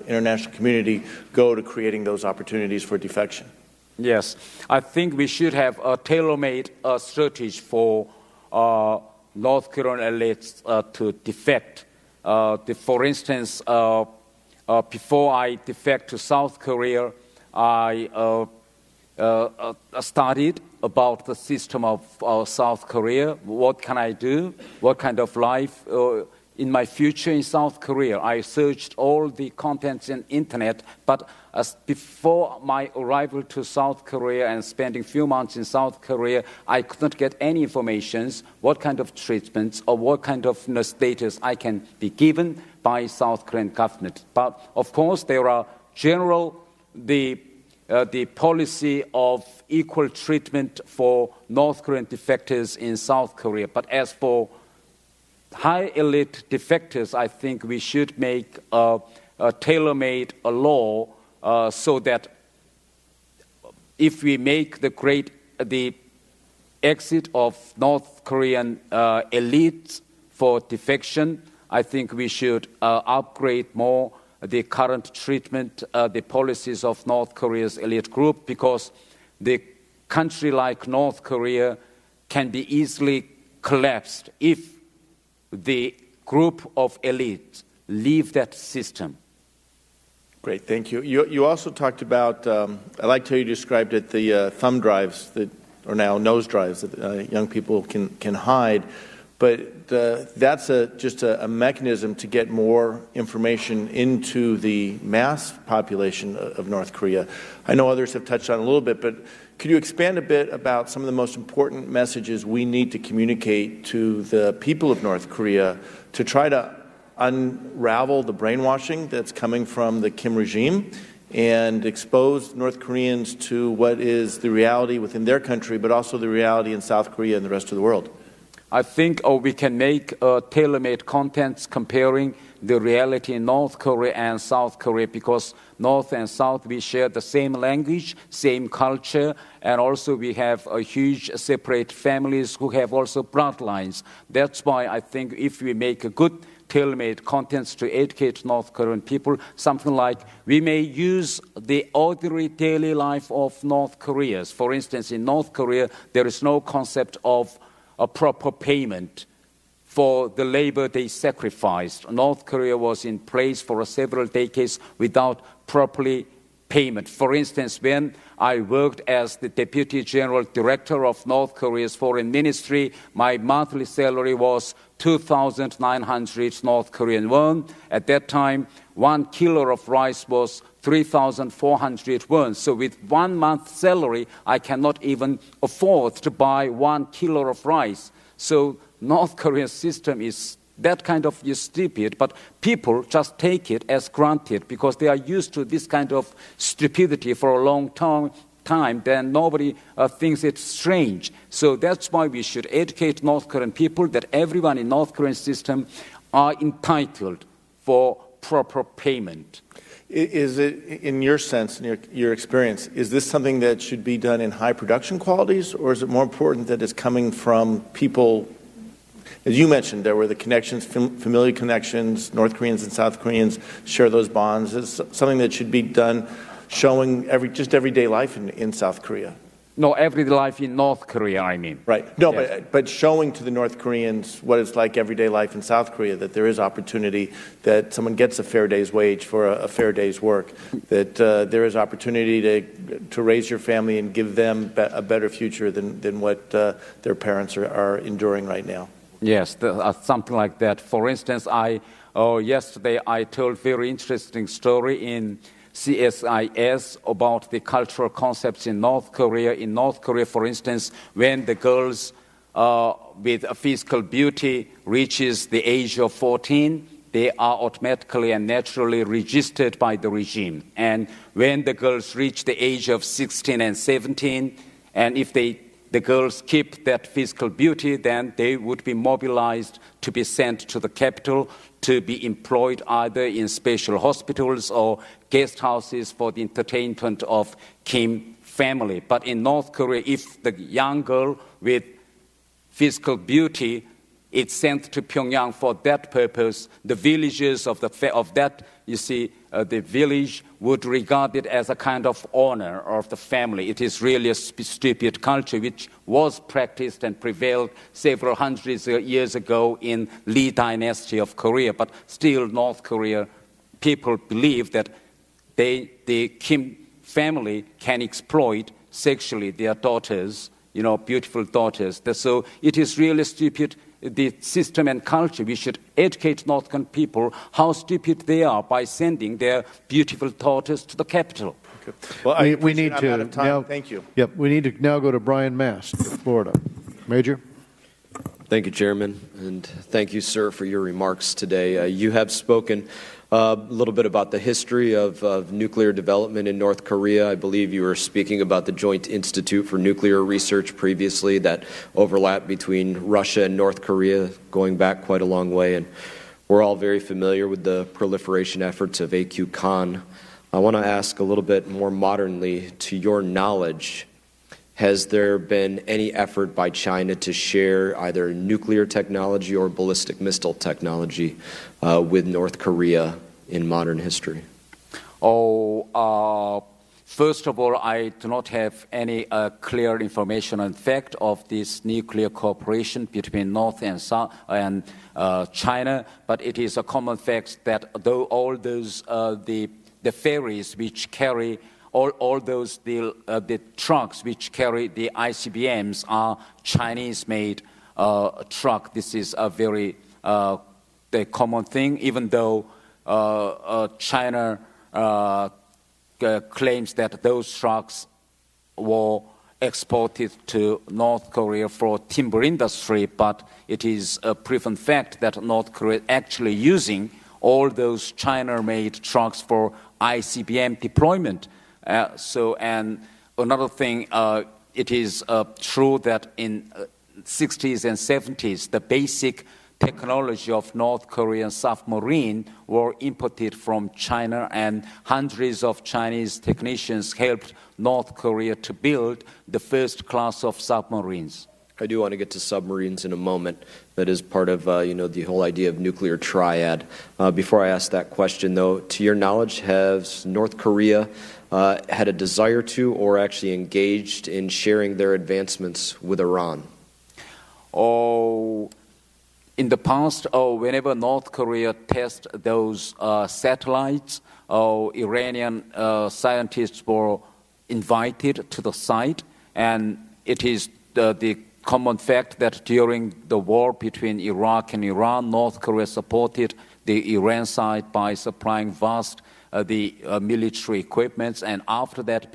international community go to creating those opportunities for defection? Yes, I think we should have a tailor-made strategy for North Korean elites to defect. For instance, before I defect to South Korea, I studied about the system of South Korea. What can I do? What kind of life in my future in South Korea? I searched all the contents in internet, but before my arrival to South Korea and spending few months in South Korea, I could not get any information what kind of treatments or what kind of status I can be given by South Korean government. But of course, there are the policy of equal treatment for North Korean defectors in South Korea. But as for high elite defectors, I think we should make a tailor-made law so that if we make the exit of North Korean elites for defection. I think we should upgrade more the current treatment, the policies of North Korea's elite group, because the country like North Korea can be easily collapsed if the group of elites leave that system. Great, thank you. You also talked about, I liked how you described it, the thumb drives that are now nose drives that young people can hide. But that's just a mechanism to get more information into the mass population of North Korea. I know others have touched on it a little bit, but could you expand a bit about some of the most important messages we need to communicate to the people of North Korea to try to unravel the brainwashing that's coming from the Kim regime and expose North Koreans to what is the reality within their country, but also the reality in South Korea and the rest of the world? I think we can make tailor-made contents comparing the reality in North Korea and South Korea, because North and South, we share the same language, same culture, and also we have a huge separate families who have also bloodlines. That's why I think if we make a good tailor-made contents to educate North Korean people, something like we may use the ordinary daily life of North Koreans. For instance, in North Korea, there is no concept of a proper payment for the labor they sacrificed. North Korea was in place for several decades without properly payment. For instance, when I worked as the Deputy General Director of North Korea's Foreign Ministry, my monthly salary was 2,900 North Korean won. At that time, 1 kilo of rice was 3,400 won. So with 1 month's salary, I cannot even afford to buy 1 kilo of rice. So North Korean system is that kind of stupid, but people just take it as granted because they are used to this kind of stupidity for a long time, then nobody thinks it's strange. So that's why we should educate North Korean people that everyone in North Korean system are entitled for proper payment. Is it, in your sense, in your experience, is this something that should be done in high production qualities, or is it more important that it's coming from people? As you mentioned, there were the connections, familial connections, North Koreans and South Koreans share those bonds. Is something that should be done showing just everyday life in South Korea? No, everyday life in North Korea, I mean. Right. No, yes. but showing to the North Koreans what it's like everyday life in South Korea, that there is opportunity, that someone gets a fair day's wage for a fair day's work, that there is opportunity to raise your family and give them a better future than what their parents are enduring right now. Yes, something like that. For instance, yesterday I told a very interesting story in CSIS about the cultural concepts in North Korea. In North Korea, for instance, when the girls with a physical beauty reaches the age of 14, they are automatically and naturally registered by the regime. And when the girls reach the age of 16 and 17, and if the girls keep that physical beauty, then they would be mobilized to be sent to the capital to be employed either in special hospitals or guest houses for the entertainment of Kim family. But in North Korea, if the young girl with physical beauty is sent to Pyongyang for that purpose, the villagers of that, the village would regard it as a kind of honor of the family. It is really a stupid culture which was practiced and prevailed several hundreds of years ago in Lee dynasty of Korea. But still, North Korea people believe that the Kim family can exploit sexually their daughters, beautiful daughters. So it is really stupid, the system and culture. We should educate North Korean people how stupid they are by sending their beautiful daughters to the capital. Okay. Well, we need to now. Thank you. Yep, we need to now go to Brian Mast, Florida. Major. Thank you, Chairman, and thank you, sir, for your remarks today. You have spoken a little bit about the history of nuclear development in North Korea. I believe you were speaking about the Joint Institute for Nuclear Research previously, that overlap between Russia and North Korea going back quite a long way. And we're all very familiar with the proliferation efforts of A.Q. Khan. I want to ask a little bit more modernly, to your knowledge, has there been any effort by China to share either nuclear technology or ballistic missile technology with North Korea in modern history? First of all, I do not have any clear information on the fact of this nuclear cooperation between North and South and China, but it is a common fact that though all those the ferries which carry all those the trucks which carry the ICBMs are Chinese-made truck. This is a very the common thing, even though China claims that those trucks were exported to North Korea for timber industry, but it is a proven fact that North Korea is actually using all those China-made trucks for ICBM deployment. And another thing, it is true that in 60s and 70s, the basic technology of North Korean submarine were imported from China, and hundreds of Chinese technicians helped North Korea to build the first class of submarines. I do want to get to submarines in a moment. That is part of the whole idea of nuclear triad. Before I ask that question, though, to your knowledge, has North Korea had a desire to or actually engaged in sharing their advancements with Iran? In the past, whenever North Korea tests those satellites, Iranian scientists were invited to the site, and it is the common fact that during the war between Iraq and Iran, North Korea supported the Iran side by supplying vast military equipment, and after that,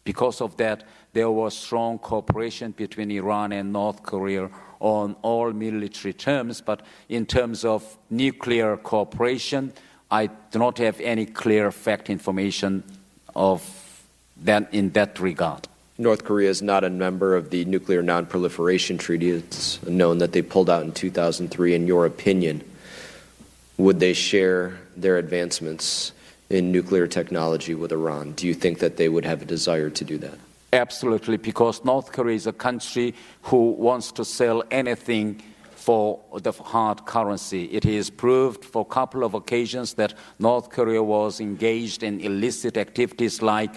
because of that, there was strong cooperation between Iran and North Korea on all military terms. But in terms of nuclear cooperation, I do not have any clear fact information of that in that regard. North Korea is not a member of the Nuclear Non-Proliferation Treaty. It's known that they pulled out in 2003. In your opinion, would they share their advancements in nuclear technology with Iran? Do you think that they would have a desire to do that? Absolutely, because North Korea is a country who wants to sell anything for the hard currency. It is proved for a couple of occasions that North Korea was engaged in illicit activities like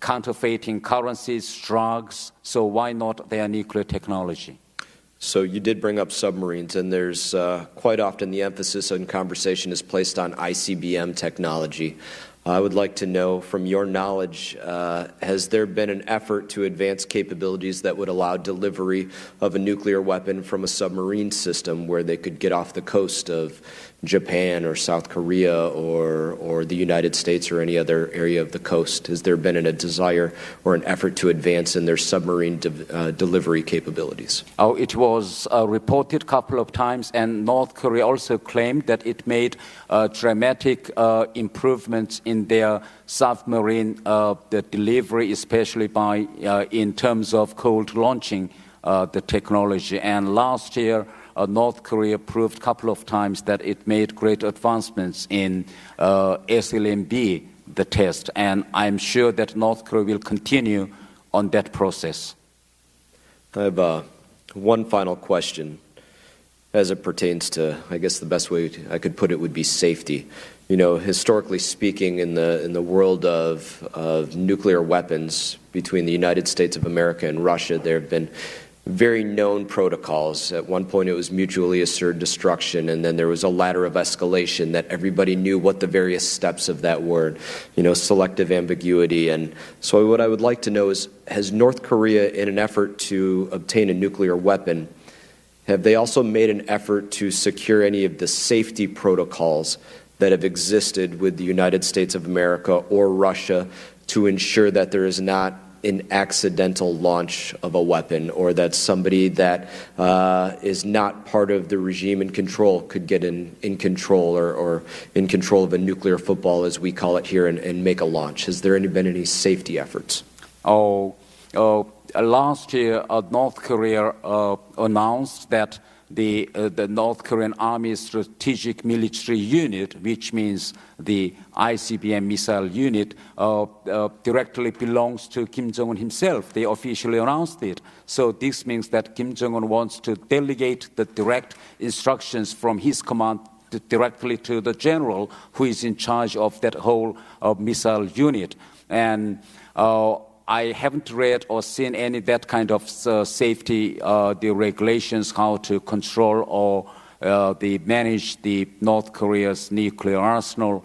counterfeiting currencies, drugs, so why not their nuclear technology? So you did bring up submarines, and there's quite often the emphasis in conversation is placed on ICBM technology. I would like to know, from your knowledge, has there been an effort to advance capabilities that would allow delivery of a nuclear weapon from a submarine system where they could get off the coast of Japan or South Korea or the United States or any other area of the coast? Has there been a desire or an effort to advance in their submarine delivery capabilities? It was reported a couple of times, and North Korea also claimed that it made dramatic improvements in their submarine the delivery, especially by in terms of cold launching the technology. And last year, North Korea proved a couple of times that it made great advancements in SLMB, the test, and I'm sure that North Korea will continue on that process. I have one final question as it pertains to, I guess the best way I could put it would be safety. You know, historically speaking, in the world of nuclear weapons between the United States of America and Russia, there have been very known protocols. At one point it was mutually assured destruction, and then there was a ladder of escalation that everybody knew what the various steps of that were, selective ambiguity. And so what I would like to know is, has North Korea, in an effort to obtain a nuclear weapon, have they also made an effort to secure any of the safety protocols that have existed with the United States of America or Russia to ensure that there is not an accidental launch of a weapon, or that somebody that is not part of the regime in control could get in control or in control of a nuclear football, as we call it here, and make a launch? Has there been any safety efforts? Last year, North Korea announced that the North Korean Army Strategic Military Unit, which means the ICBM missile unit, directly belongs to Kim Jong Un himself. They officially announced it. So this means that Kim Jong Un wants to delegate the direct instructions from his command directly to the general who is in charge of that whole missile unit. And I haven't read or seen any that kind of safety, the regulations, how to control or manage the North Korea's nuclear arsenal.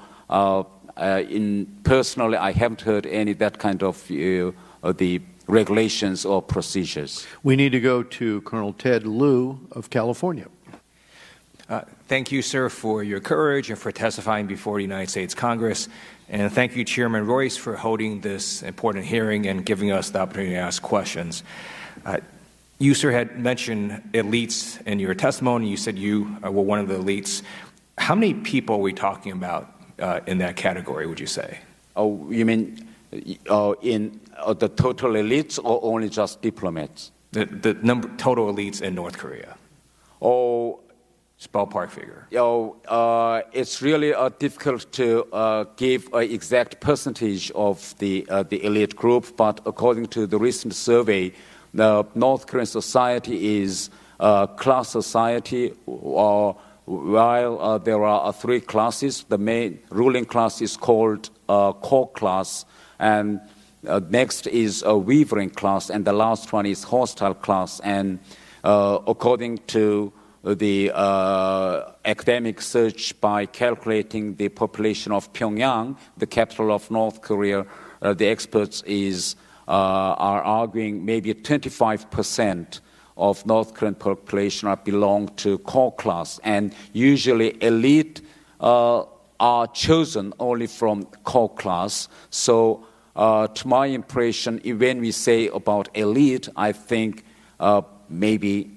Personally, I haven't heard any that kind of the regulations or procedures. We need to go to Colonel Ted Lieu of California. Thank you, sir, for your courage and for testifying before the United States Congress. And thank you, Chairman Royce, for holding this important hearing and giving us the opportunity to ask questions. You, sir, had mentioned elites in your testimony. You said you were one of the elites. How many people are we talking about in that category, would you say? Oh, you mean in the total elites or only just diplomats? The number total elites in North Korea. Oh, just ballpark figure. It's really difficult to give an exact percentage of the elite group, but according to the recent survey, the North Korean society is a class society, while there are three classes. The main ruling class is called core class, and next is a wavering class, and the last one is hostile class. And according to the academic search by calculating the population of Pyongyang, the capital of North Korea, the experts are arguing maybe 25% of North Korean population belong to core class, and usually elite are chosen only from core class. So to my impression, when we say about elite, I think maybe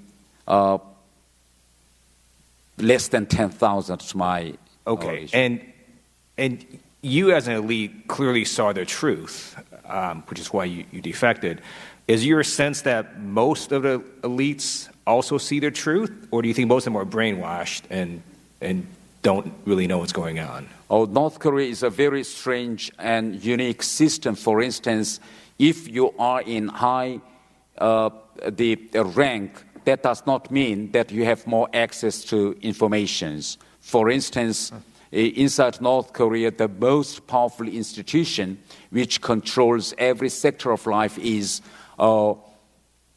less than 10,000 to my knowledge. And you as an elite clearly saw the truth, which is why you defected. Is your sense that most of the elites also see the truth, or do you think most of them are brainwashed and don't really know what's going on? Oh, North Korea is a very strange and unique system. For instance, if you are in high the rank, that does not mean that you have more access to information. For instance, inside North Korea, the most powerful institution which controls every sector of life is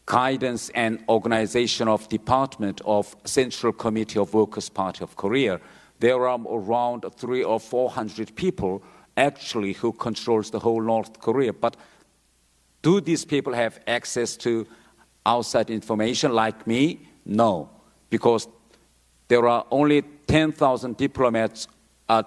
Guidance and Organization of Department of Central Committee of Workers' Party of Korea. There are around 300 or 400 people actually who controls the whole North Korea. But do these people have access to outside information like me? No, because there are only 10,000 diplomats. There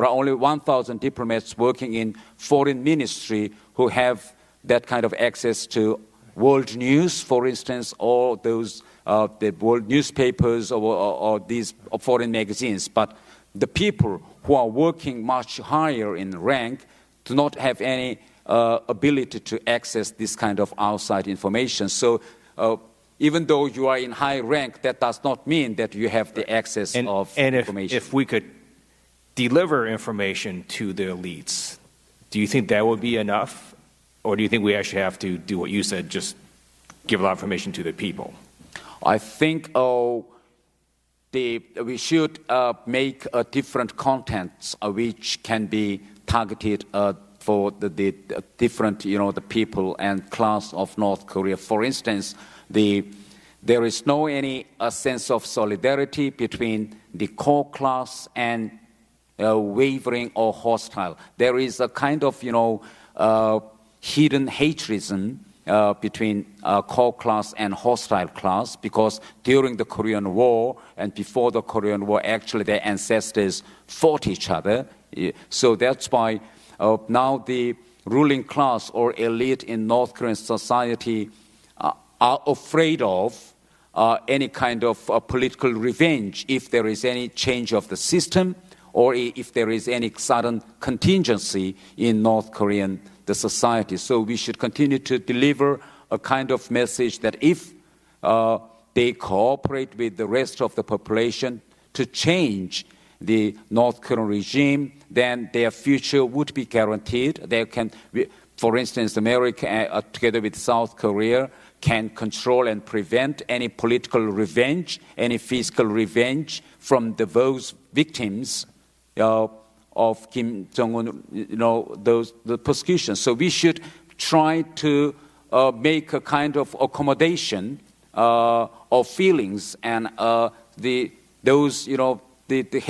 are only 1,000 diplomats working in foreign ministry who have that kind of access to world news, for instance, or those the world newspapers or these foreign magazines. But the people who are working much higher in rank do not have any ability to access this kind of outside information. So even though you are in high rank, that does not mean that you have the access of information. If we could deliver information to the elites, do you think that would be enough? Or do you think we actually have to do what you said, just give a lot of information to the people? I think we should make different contents which can be targeted for the different, the people and class of North Korea. For instance, there is no any sense of solidarity between the core class and wavering or hostile. There is a kind of, hidden hatredism between core class and hostile class, because during the Korean War and before the Korean War, actually their ancestors fought each other. So that's why now the ruling class or elite in North Korean society are afraid of any kind of political revenge if there is any change of the system or if there is any sudden contingency in North Korean the society. So we should continue to deliver a kind of message that if the they cooperate with the rest of the population to change the North Korean regime, then their future would be guaranteed. They can, for instance, America, together with South Korea, can control and prevent any political revenge, any fiscal revenge from those victims of Kim Jong Un, the persecution. So we should try to make a kind of accommodation of feelings and the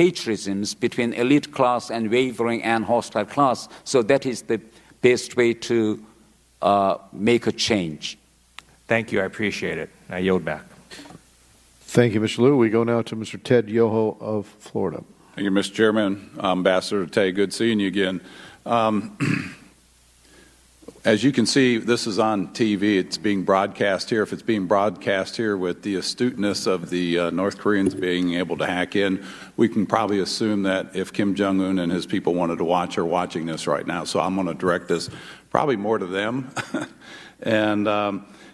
haterisms between elite class and wavering and hostile class. So that is the best way to make a change. Thank you. I appreciate it. I yield back. Thank you, Mr. Liu. We go now to Mr. Thae Yong-ho of Florida. Thank you, Mr. Chairman. Ambassador Thae, good seeing you again. As you can see, this is on TV. It's being broadcast here. If it's being broadcast here with the astuteness of the North Koreans being able to hack in, we can probably assume that if Kim Jong Un and his people wanted to watch, are watching this right now. So I'm going to direct this probably more to them. And,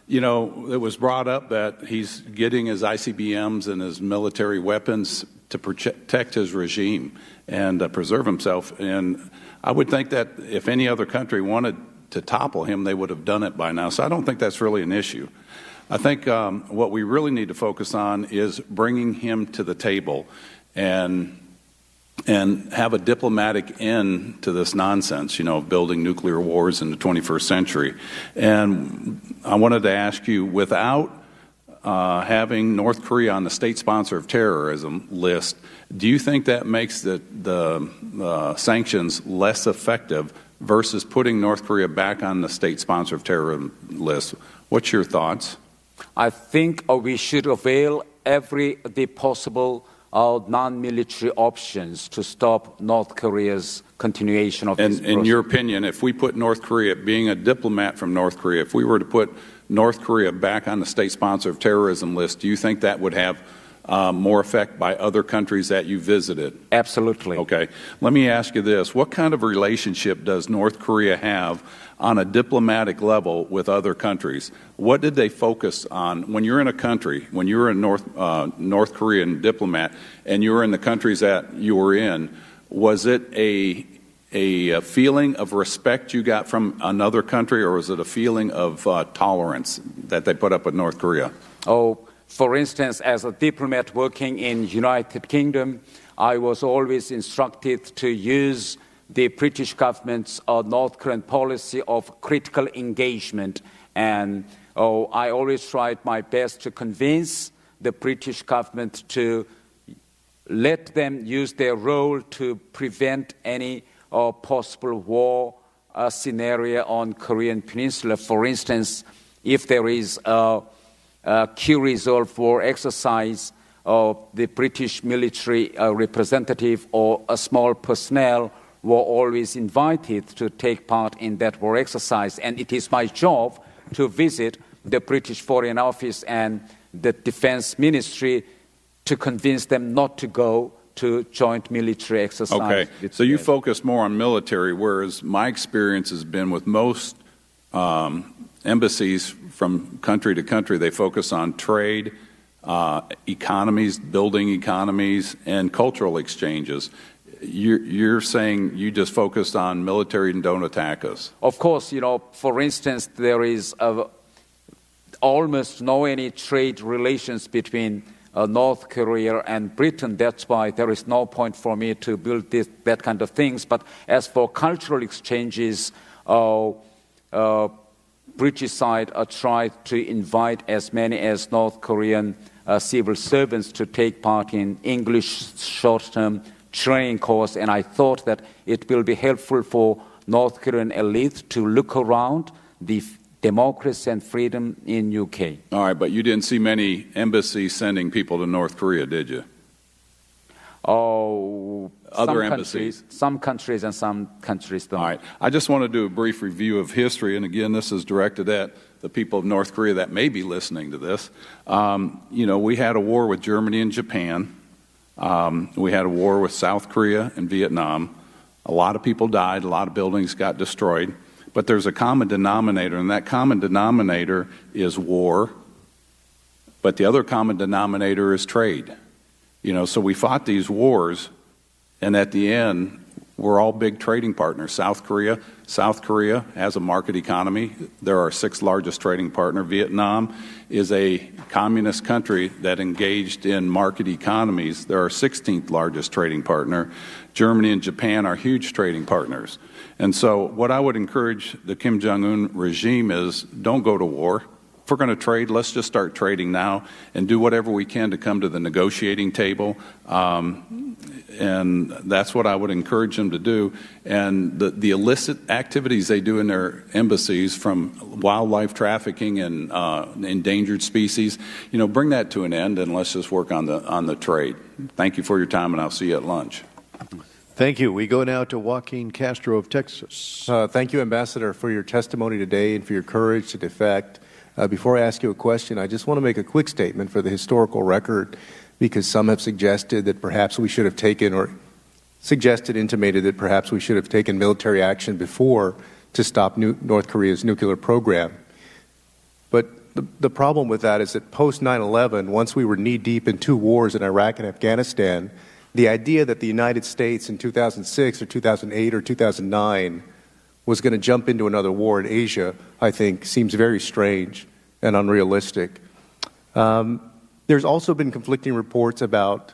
it was brought up that he's getting his ICBMs and his military weapons to protect his regime and preserve himself. And I would think that if any other country wanted to topple him, they would have done it by now. So I don't think that's really an issue. I think what we really need to focus on is bringing him to the table and have a diplomatic end to this nonsense, of building nuclear wars in the 21st century. And I wanted to ask you, without having North Korea on the state sponsor of terrorism list, do you think that makes the sanctions less effective versus putting North Korea back on the state sponsor of terrorism list? What's your thoughts? I think we should avail the possible non-military options to stop North Korea's continuation of this process. In your opinion, if we put North Korea, being a diplomat from North Korea, if we were to put North Korea back on the state sponsor of terrorism list, do you think that would have more effect by other countries that you visited? Absolutely. Okay. Let me ask you this. What kind of relationship does North Korea have on a diplomatic level with other countries? What did they focus on when you're in a country, when you're a North Korean diplomat and you were in the countries that you were in? Was it a feeling of respect you got from another country, or was it a feeling of tolerance that they put up with North Korea? For instance, as a diplomat working in United Kingdom, I was always instructed to use the British government's North Korean policy of critical engagement. And I always tried my best to convince the British government to let them use their role to prevent any possible war scenario on Korean Peninsula. For instance, if there is a key resolve war exercise, the British military representative or a small personnel were always invited to take part in that war exercise. And it is my job to visit the British Foreign Office and the Defense Ministry to convince them not to go to joint military exercise. Okay, so you focus more on military, whereas my experience has been with most embassies from country to country, they focus on trade, economies, building economies, and cultural exchanges. You're saying you just focused on military and don't attack us. Of course, for instance, there is almost no any trade relations between North Korea and Britain. That's why there is no point for me to build that kind of things. But as for cultural exchanges, British side tried to invite as many as North Korean civil servants to take part in English short-term training course, and I thought that it will be helpful for North Korean elite to look around the democracy and freedom in UK. All right, but you didn't see many embassies sending people to North Korea, did you? Other embassies. Some countries and some countries don't. All right. I just want to do a brief review of history, and again, this is directed at the people of North Korea that may be listening to this. We had a war with Germany and Japan. We had a war with South Korea and Vietnam. A lot of people died. A lot of buildings got destroyed. But there's a common denominator, and that common denominator is war. but the other common denominator is trade. So we fought these wars, and at the end, we're all big trading partners. South Korea has a market economy. They're our 6th largest trading partner. Vietnam is a communist country that engaged in market economies. They're our 16th largest trading partner. Germany and Japan are huge trading partners. And so what I would encourage the Kim Jong Un regime is don't go to war. If we're going to trade, let's just start trading now and do whatever we can to come to the negotiating table. And that's what I would encourage them to do. And the illicit activities they do in their embassies, from wildlife trafficking and endangered species, bring that to an end, and let's just work on the trade. Thank you for your time, and I'll see you at lunch. Thank you. We go now to Joaquin Castro of Texas. Thank you, Ambassador, for your testimony today and for your courage to defect. Before I ask you a question, I just want to make a quick statement for the historical record, because some have suggested that perhaps we should have taken, or intimated that perhaps we should have taken military action before to stop North Korea's nuclear program. But the problem with that is that post 9/11, once we were knee-deep in 2 wars in Iraq and Afghanistan, the idea that the United States in 2006 or 2008 or 2009 was going to jump into another war in Asia, I think, seems very strange and unrealistic. There's also been conflicting reports about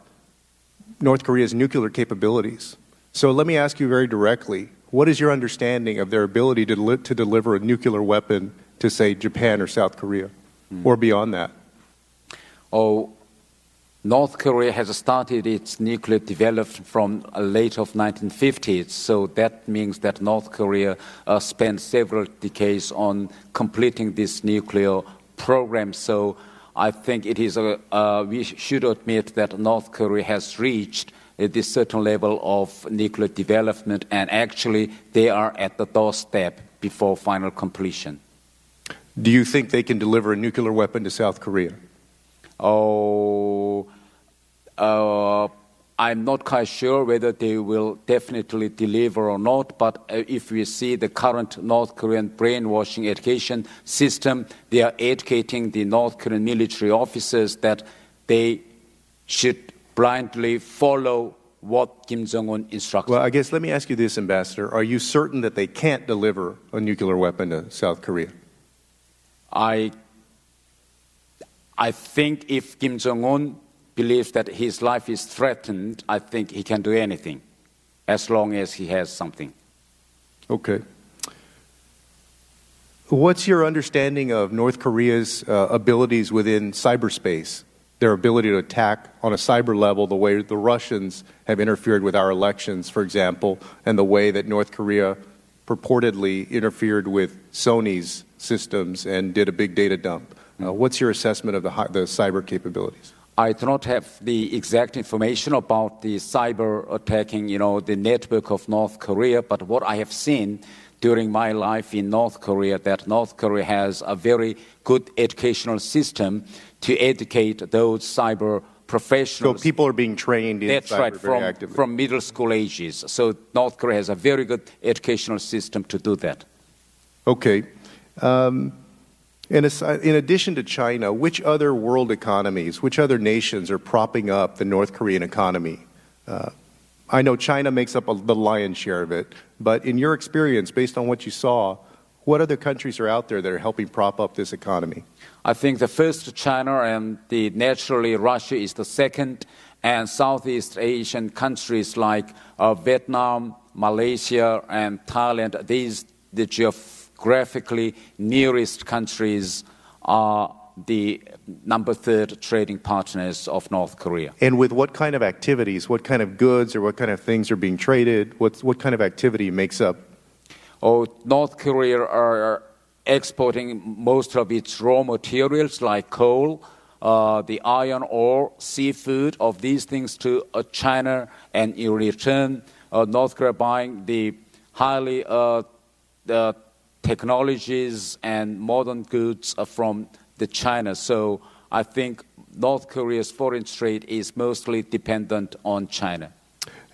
North Korea's nuclear capabilities. So let me ask you very directly, what is your understanding of their ability to deliver a nuclear weapon to, say, Japan or South Korea, or beyond that? North Korea has started its nuclear development from late of 1950s, so that means that North Korea spent several decades on completing this nuclear program. So I think it is we should admit that North Korea has reached this certain level of nuclear development, and actually they are at the doorstep before final completion. Do you think they can deliver a nuclear weapon to South Korea? I'm not quite sure whether they will definitely deliver or not, but if we see the current North Korean brainwashing education system, they are educating the North Korean military officers that they should blindly follow what Kim Jong Un instructs. Well, I guess let me ask you this, Ambassador. Are you certain that they can't deliver a nuclear weapon to South Korea? I think if Kim Jong Un believes that his life is threatened, I think he can do anything, as long as he has something. Okay. What's your understanding of North Korea's abilities within cyberspace, their ability to attack on a cyber level, the way the Russians have interfered with our elections, for example, and the way that North Korea purportedly interfered with Sony's systems and did a big data dump? What's your assessment of the cyber capabilities? I do not have the exact information about the cyber attacking, the network of North Korea, but what I have seen during my life in North Korea, that North Korea has a very good educational system to educate those cyber professionals. So people are being trained in cyber very actively. From middle school ages. So North Korea has a very good educational system to do that. Okay. In addition to China, which other world economies, which other nations are propping up the North Korean economy? I know China makes up the lion's share of it, but in your experience, based on what you saw, what other countries are out there that are helping prop up this economy? I think the first China, and naturally Russia is the second, and Southeast Asian countries like Vietnam, Malaysia, and Thailand, these the geographically nearest countries are the number 3rd trading partners of North Korea. And with what kind of activities, what kind of goods or what kind of things are being traded? What kind of activity makes up? North Korea are exporting most of its raw materials like coal, the iron ore, seafood, of these things to China, and in return, North Korea buying the highly technologies and modern goods from the China. So I think North Korea's foreign trade is mostly dependent on China.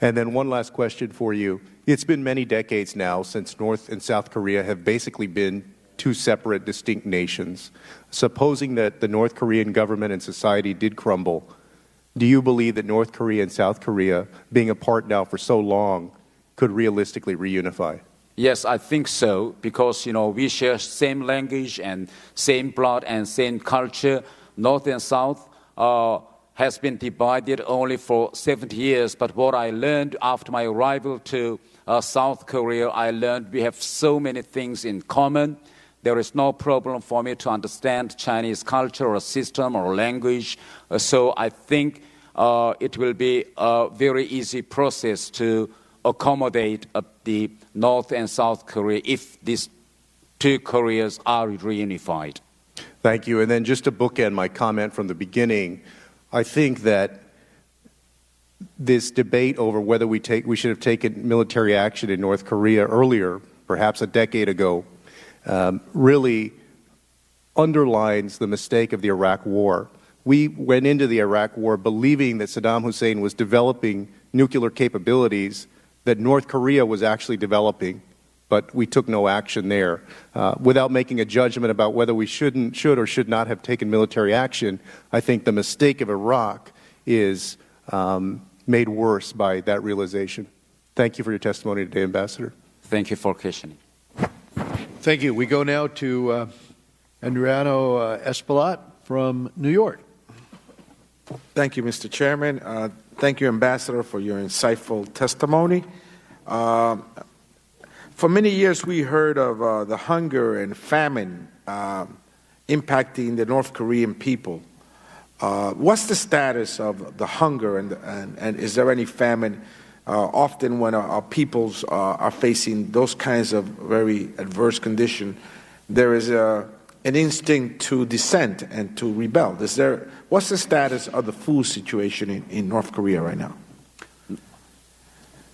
And then one last question for you. It's been many decades now since North and South Korea have basically been two separate, distinct nations. Supposing that the North Korean government and society did crumble, do you believe that North Korea and South Korea, being apart now for so long, could realistically reunify? Yes, I think so, because, we share same language and same blood and same culture. North and South has been divided only for 70 years, but what I learned after my arrival to South Korea, I learned we have so many things in common. There is no problem for me to understand Chinese culture or system or language. So I think it will be a very easy process to accommodate the North and South Korea if these two Koreas are reunified. Thank you. And then just to bookend my comment from the beginning, I think that this debate over whether we should have taken military action in North Korea earlier, perhaps a decade ago, really underlines the mistake of the Iraq War. We went into the Iraq War believing that Saddam Hussein was developing nuclear capabilities that North Korea was actually developing, but we took no action there. Without making a judgment about whether we should or should not have taken military action, I think the mistake of Iraq is made worse by that realization. Thank you for your testimony today, Ambassador. Thank you for questioning. Thank you. We go now to Adriano Espaillat from New York. Thank you, Mr. Chairman. Thank you, Ambassador, for your insightful testimony. For many years, we heard of the hunger and famine impacting the North Korean people. What's the status of the hunger, and is there any famine? Often when our peoples are facing those kinds of very adverse conditions, there is an instinct to dissent and to rebel. What's the status of the food situation in North Korea right now?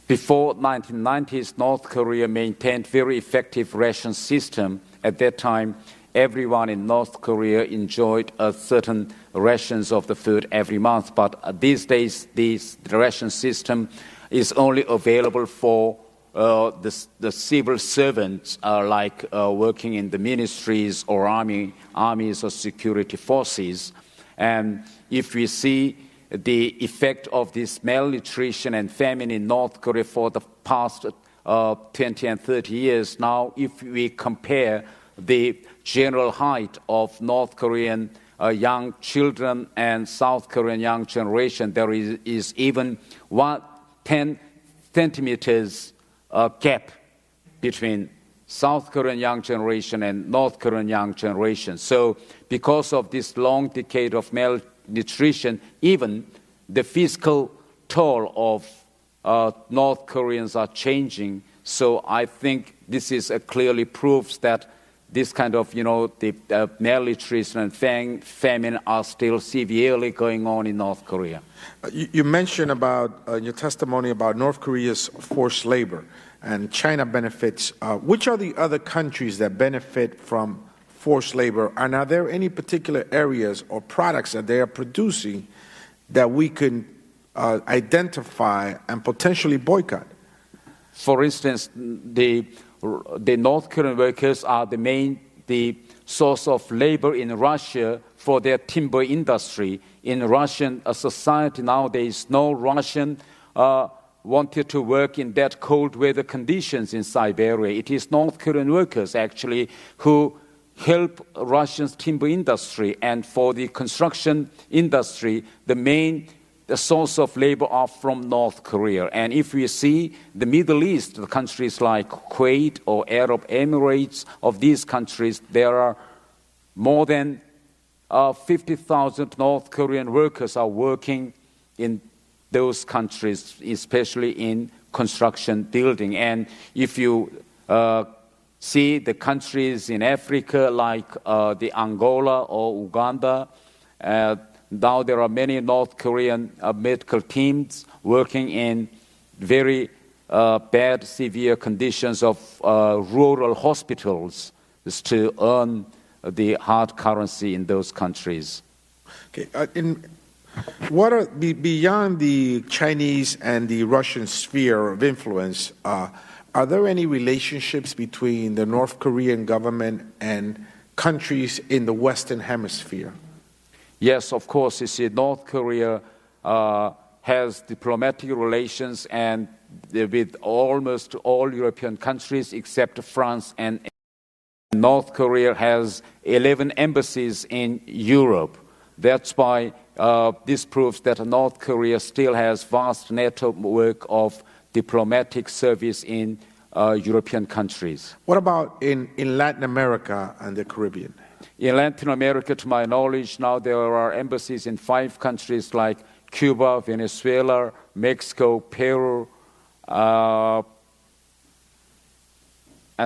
Before 1990s, North Korea maintained very effective ration system. At that time, everyone in North Korea enjoyed a certain rations of the food every month. But these days, the ration system is only available for the civil servants, like working in the ministries or armies or security forces. And if we see the effect of this malnutrition and famine in North Korea for the past 20 and 30 years, now if we compare the general height of North Korean young children and South Korean young generation, there is even 10 centimeters gap between South Korean young generation and North Korean young generation. So because of this long decade of malnutrition, even the physical toll of North Koreans are changing. So I think this is clearly proves that this kind of, the malnutrition and famine are still severely going on in North Korea. You mentioned about your testimony about North Korea's forced labor and China benefits. Which are the other countries that benefit from forced labor? And are there any particular areas or products that they are producing that we can identify and potentially boycott? For instance, the North Korean workers are the source of labor in Russia for their timber industry. In Russian society nowadays, no Russian wanted to work in that cold weather conditions in Siberia. It is North Korean workers actually who help Russia's timber industry. And for the construction industry, the source of labor are from North Korea. And if we see the Middle East, the countries like Kuwait or Arab Emirates, of these countries, there are more than 50,000 North Korean workers are working in those countries, especially in construction building. And if you see the countries in Africa like the Angola or Uganda, now there are many North Korean medical teams working in very bad, severe conditions of rural hospitals to earn the hard currency in those countries. Okay. What are beyond the Chinese and the Russian sphere of influence? are there any relationships between the North Korean government and countries in the Western Hemisphere? Yes, of course. You see, North Korea has diplomatic relations and with almost all European countries except France, and North Korea has 11 embassies in Europe. That's why this proves that North Korea still has vast network of diplomatic service in European countries. What about in Latin America and the Caribbean? In Latin America, to my knowledge, now there are embassies in 5 countries like Cuba, Venezuela, Mexico, Peru, and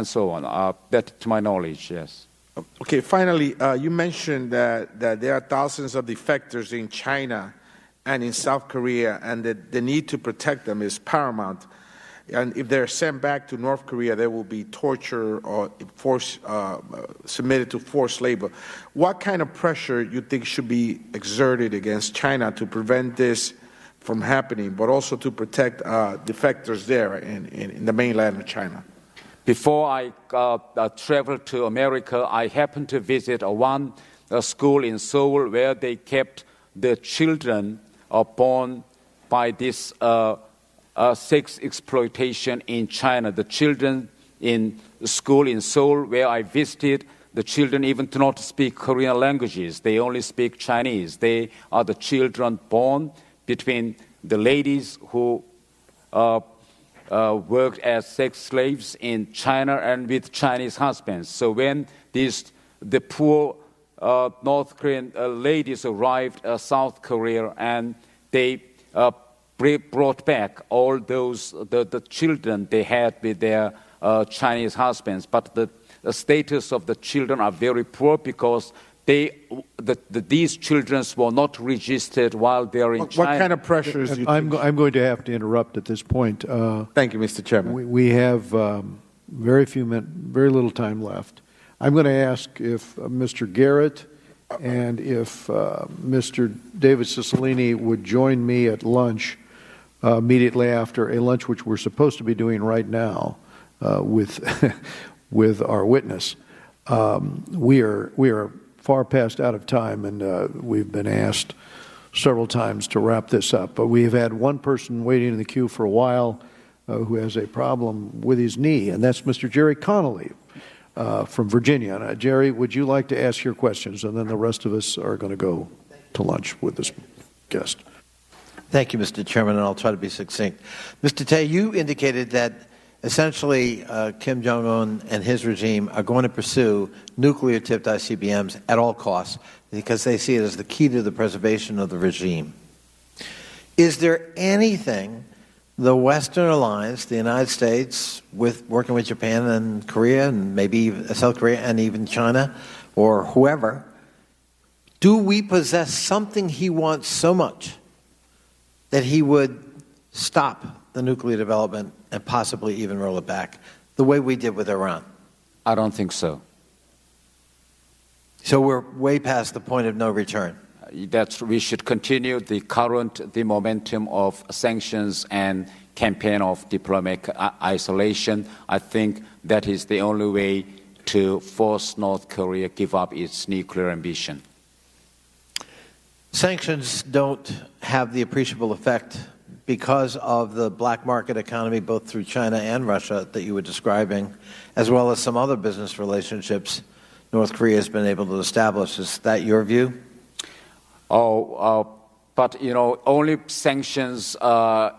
so on. That, to my knowledge, yes. Okay, finally, you mentioned that there are thousands of defectors in China and in South Korea, and that the need to protect them is paramount. And if they're sent back to North Korea, there will be torture or submitted to forced labor. What kind of pressure you think should be exerted against China to prevent this from happening, but also to protect defectors there in the mainland of China? Before I traveled to America, I happened to visit one school in Seoul where they kept the children born by this sex exploitation in China. The children in the school in Seoul where I visited, the children even do not speak Korean languages. They only speak Chinese. They are the children born between the ladies who worked as sex slaves in China and with Chinese husbands. So when the poor North Korean ladies arrived South Korea, and they brought back all those the children they had with their Chinese husbands, but the status of the children are very poor because these children were not registered while they are in China. What kind of pressures? I'm going to have to interrupt at this point. Thank you, Mr. Chairman. We have very little time left. I'm going to ask if Mr. Garrett and if Mr. David Cicilline would join me at lunch immediately after a lunch which we're supposed to be doing right now with with our witness. We are far past out of time, and we've been asked several times to wrap this up. But we've had one person waiting in the queue for a while who has a problem with his knee, and that's Mr. Jerry Connolly from Virginia. Jerry, would you like to ask your questions, and then the rest of us are going to go to lunch with this guest. Thank you, Mr. Chairman, and I'll try to be succinct. Mr. Thae, you indicated that essentially Kim Jong Un and his regime are going to pursue nuclear-tipped ICBMs at all costs because they see it as the key to the preservation of the regime. Is there anything the Western alliance, the United States, working with Japan and Korea and maybe South Korea and even China or whoever, do we possess something he wants so much that he would stop the nuclear development and possibly even roll it back, the way we did with Iran? I don't think so. So we're way past the point of no return. We should continue the momentum of sanctions and campaign of diplomatic isolation. I think that is the only way to force North Korea to give up its nuclear ambition. Sanctions don't have the appreciable effect because of the black market economy, both through China and Russia that you were describing, as well as some other business relationships North Korea has been able to establish. Is that your view? But only sanctions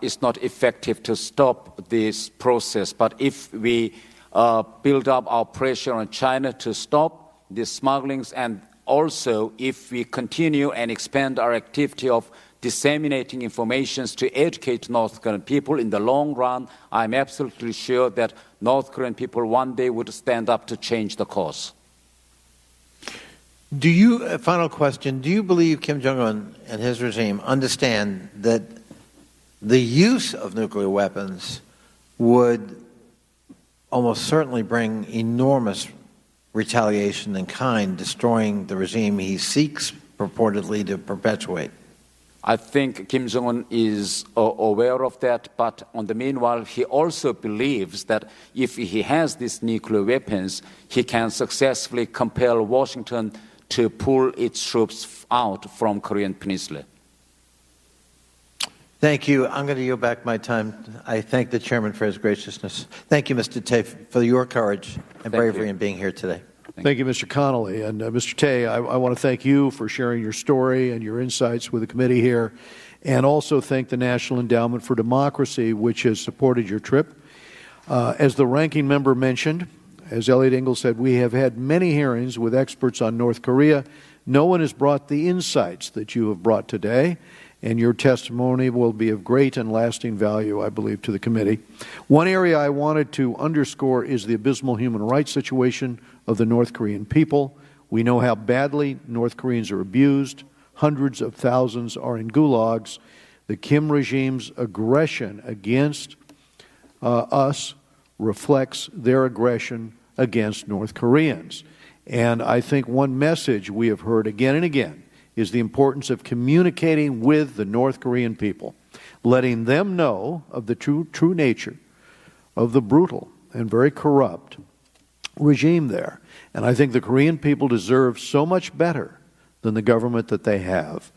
is not effective to stop this process. But if we build up our pressure on China to stop the smugglings, and also if we continue and expand our activity of disseminating information to educate North Korean people, in the long run, I'm absolutely sure that North Korean people one day would stand up to change the course. Final question, do you believe Kim Jong Un and his regime understand that the use of nuclear weapons would almost certainly bring enormous retaliation in kind, destroying the regime he seeks purportedly to perpetuate? I think Kim Jong Un is aware of that, but on the meanwhile, he also believes that if he has these nuclear weapons, he can successfully compel Washington to pull its troops out from Korean Peninsula. Thank you. I'm going to yield back my time. I thank the chairman for his graciousness. Thank you, Mr. Thae, for your courage and bravery in being here today. Thank you, Mr. Connolly. And Mr. Thae, I want to thank you for sharing your story and your insights with the committee here, and also thank the National Endowment for Democracy, which has supported your trip. As the ranking member mentioned, as Elliot Engel said, we have had many hearings with experts on North Korea. No one has brought the insights that you have brought today, and your testimony will be of great and lasting value, I believe, to the committee. One area I wanted to underscore is the abysmal human rights situation of the North Korean people. We know how badly North Koreans are abused. Hundreds of thousands are in gulags. The Kim regime's aggression against us reflects their aggression against North Koreans. And I think one message we have heard again and again is the importance of communicating with the North Korean people, letting them know of the true nature of the brutal and very corrupt regime there. And I think the Korean people deserve so much better than the government that they have.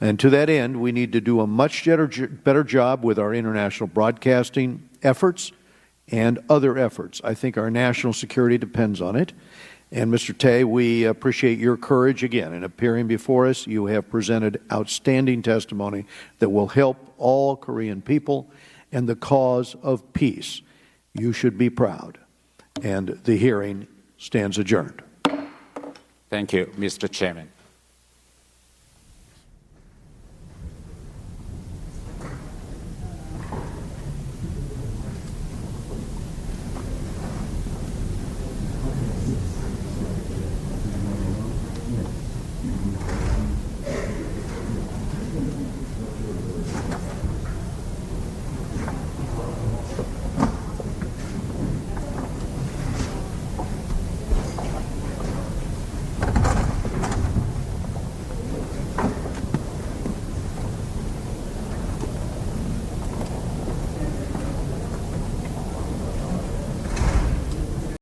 And to that end, we need to do a much better job with our international broadcasting efforts and other efforts. I think our national security depends on it. And Mr. Thae, we appreciate your courage again in appearing before us. You have presented outstanding testimony that will help all Korean people and the cause of peace. You should be proud. And the hearing stands adjourned. Thank you, Mr. Chairman.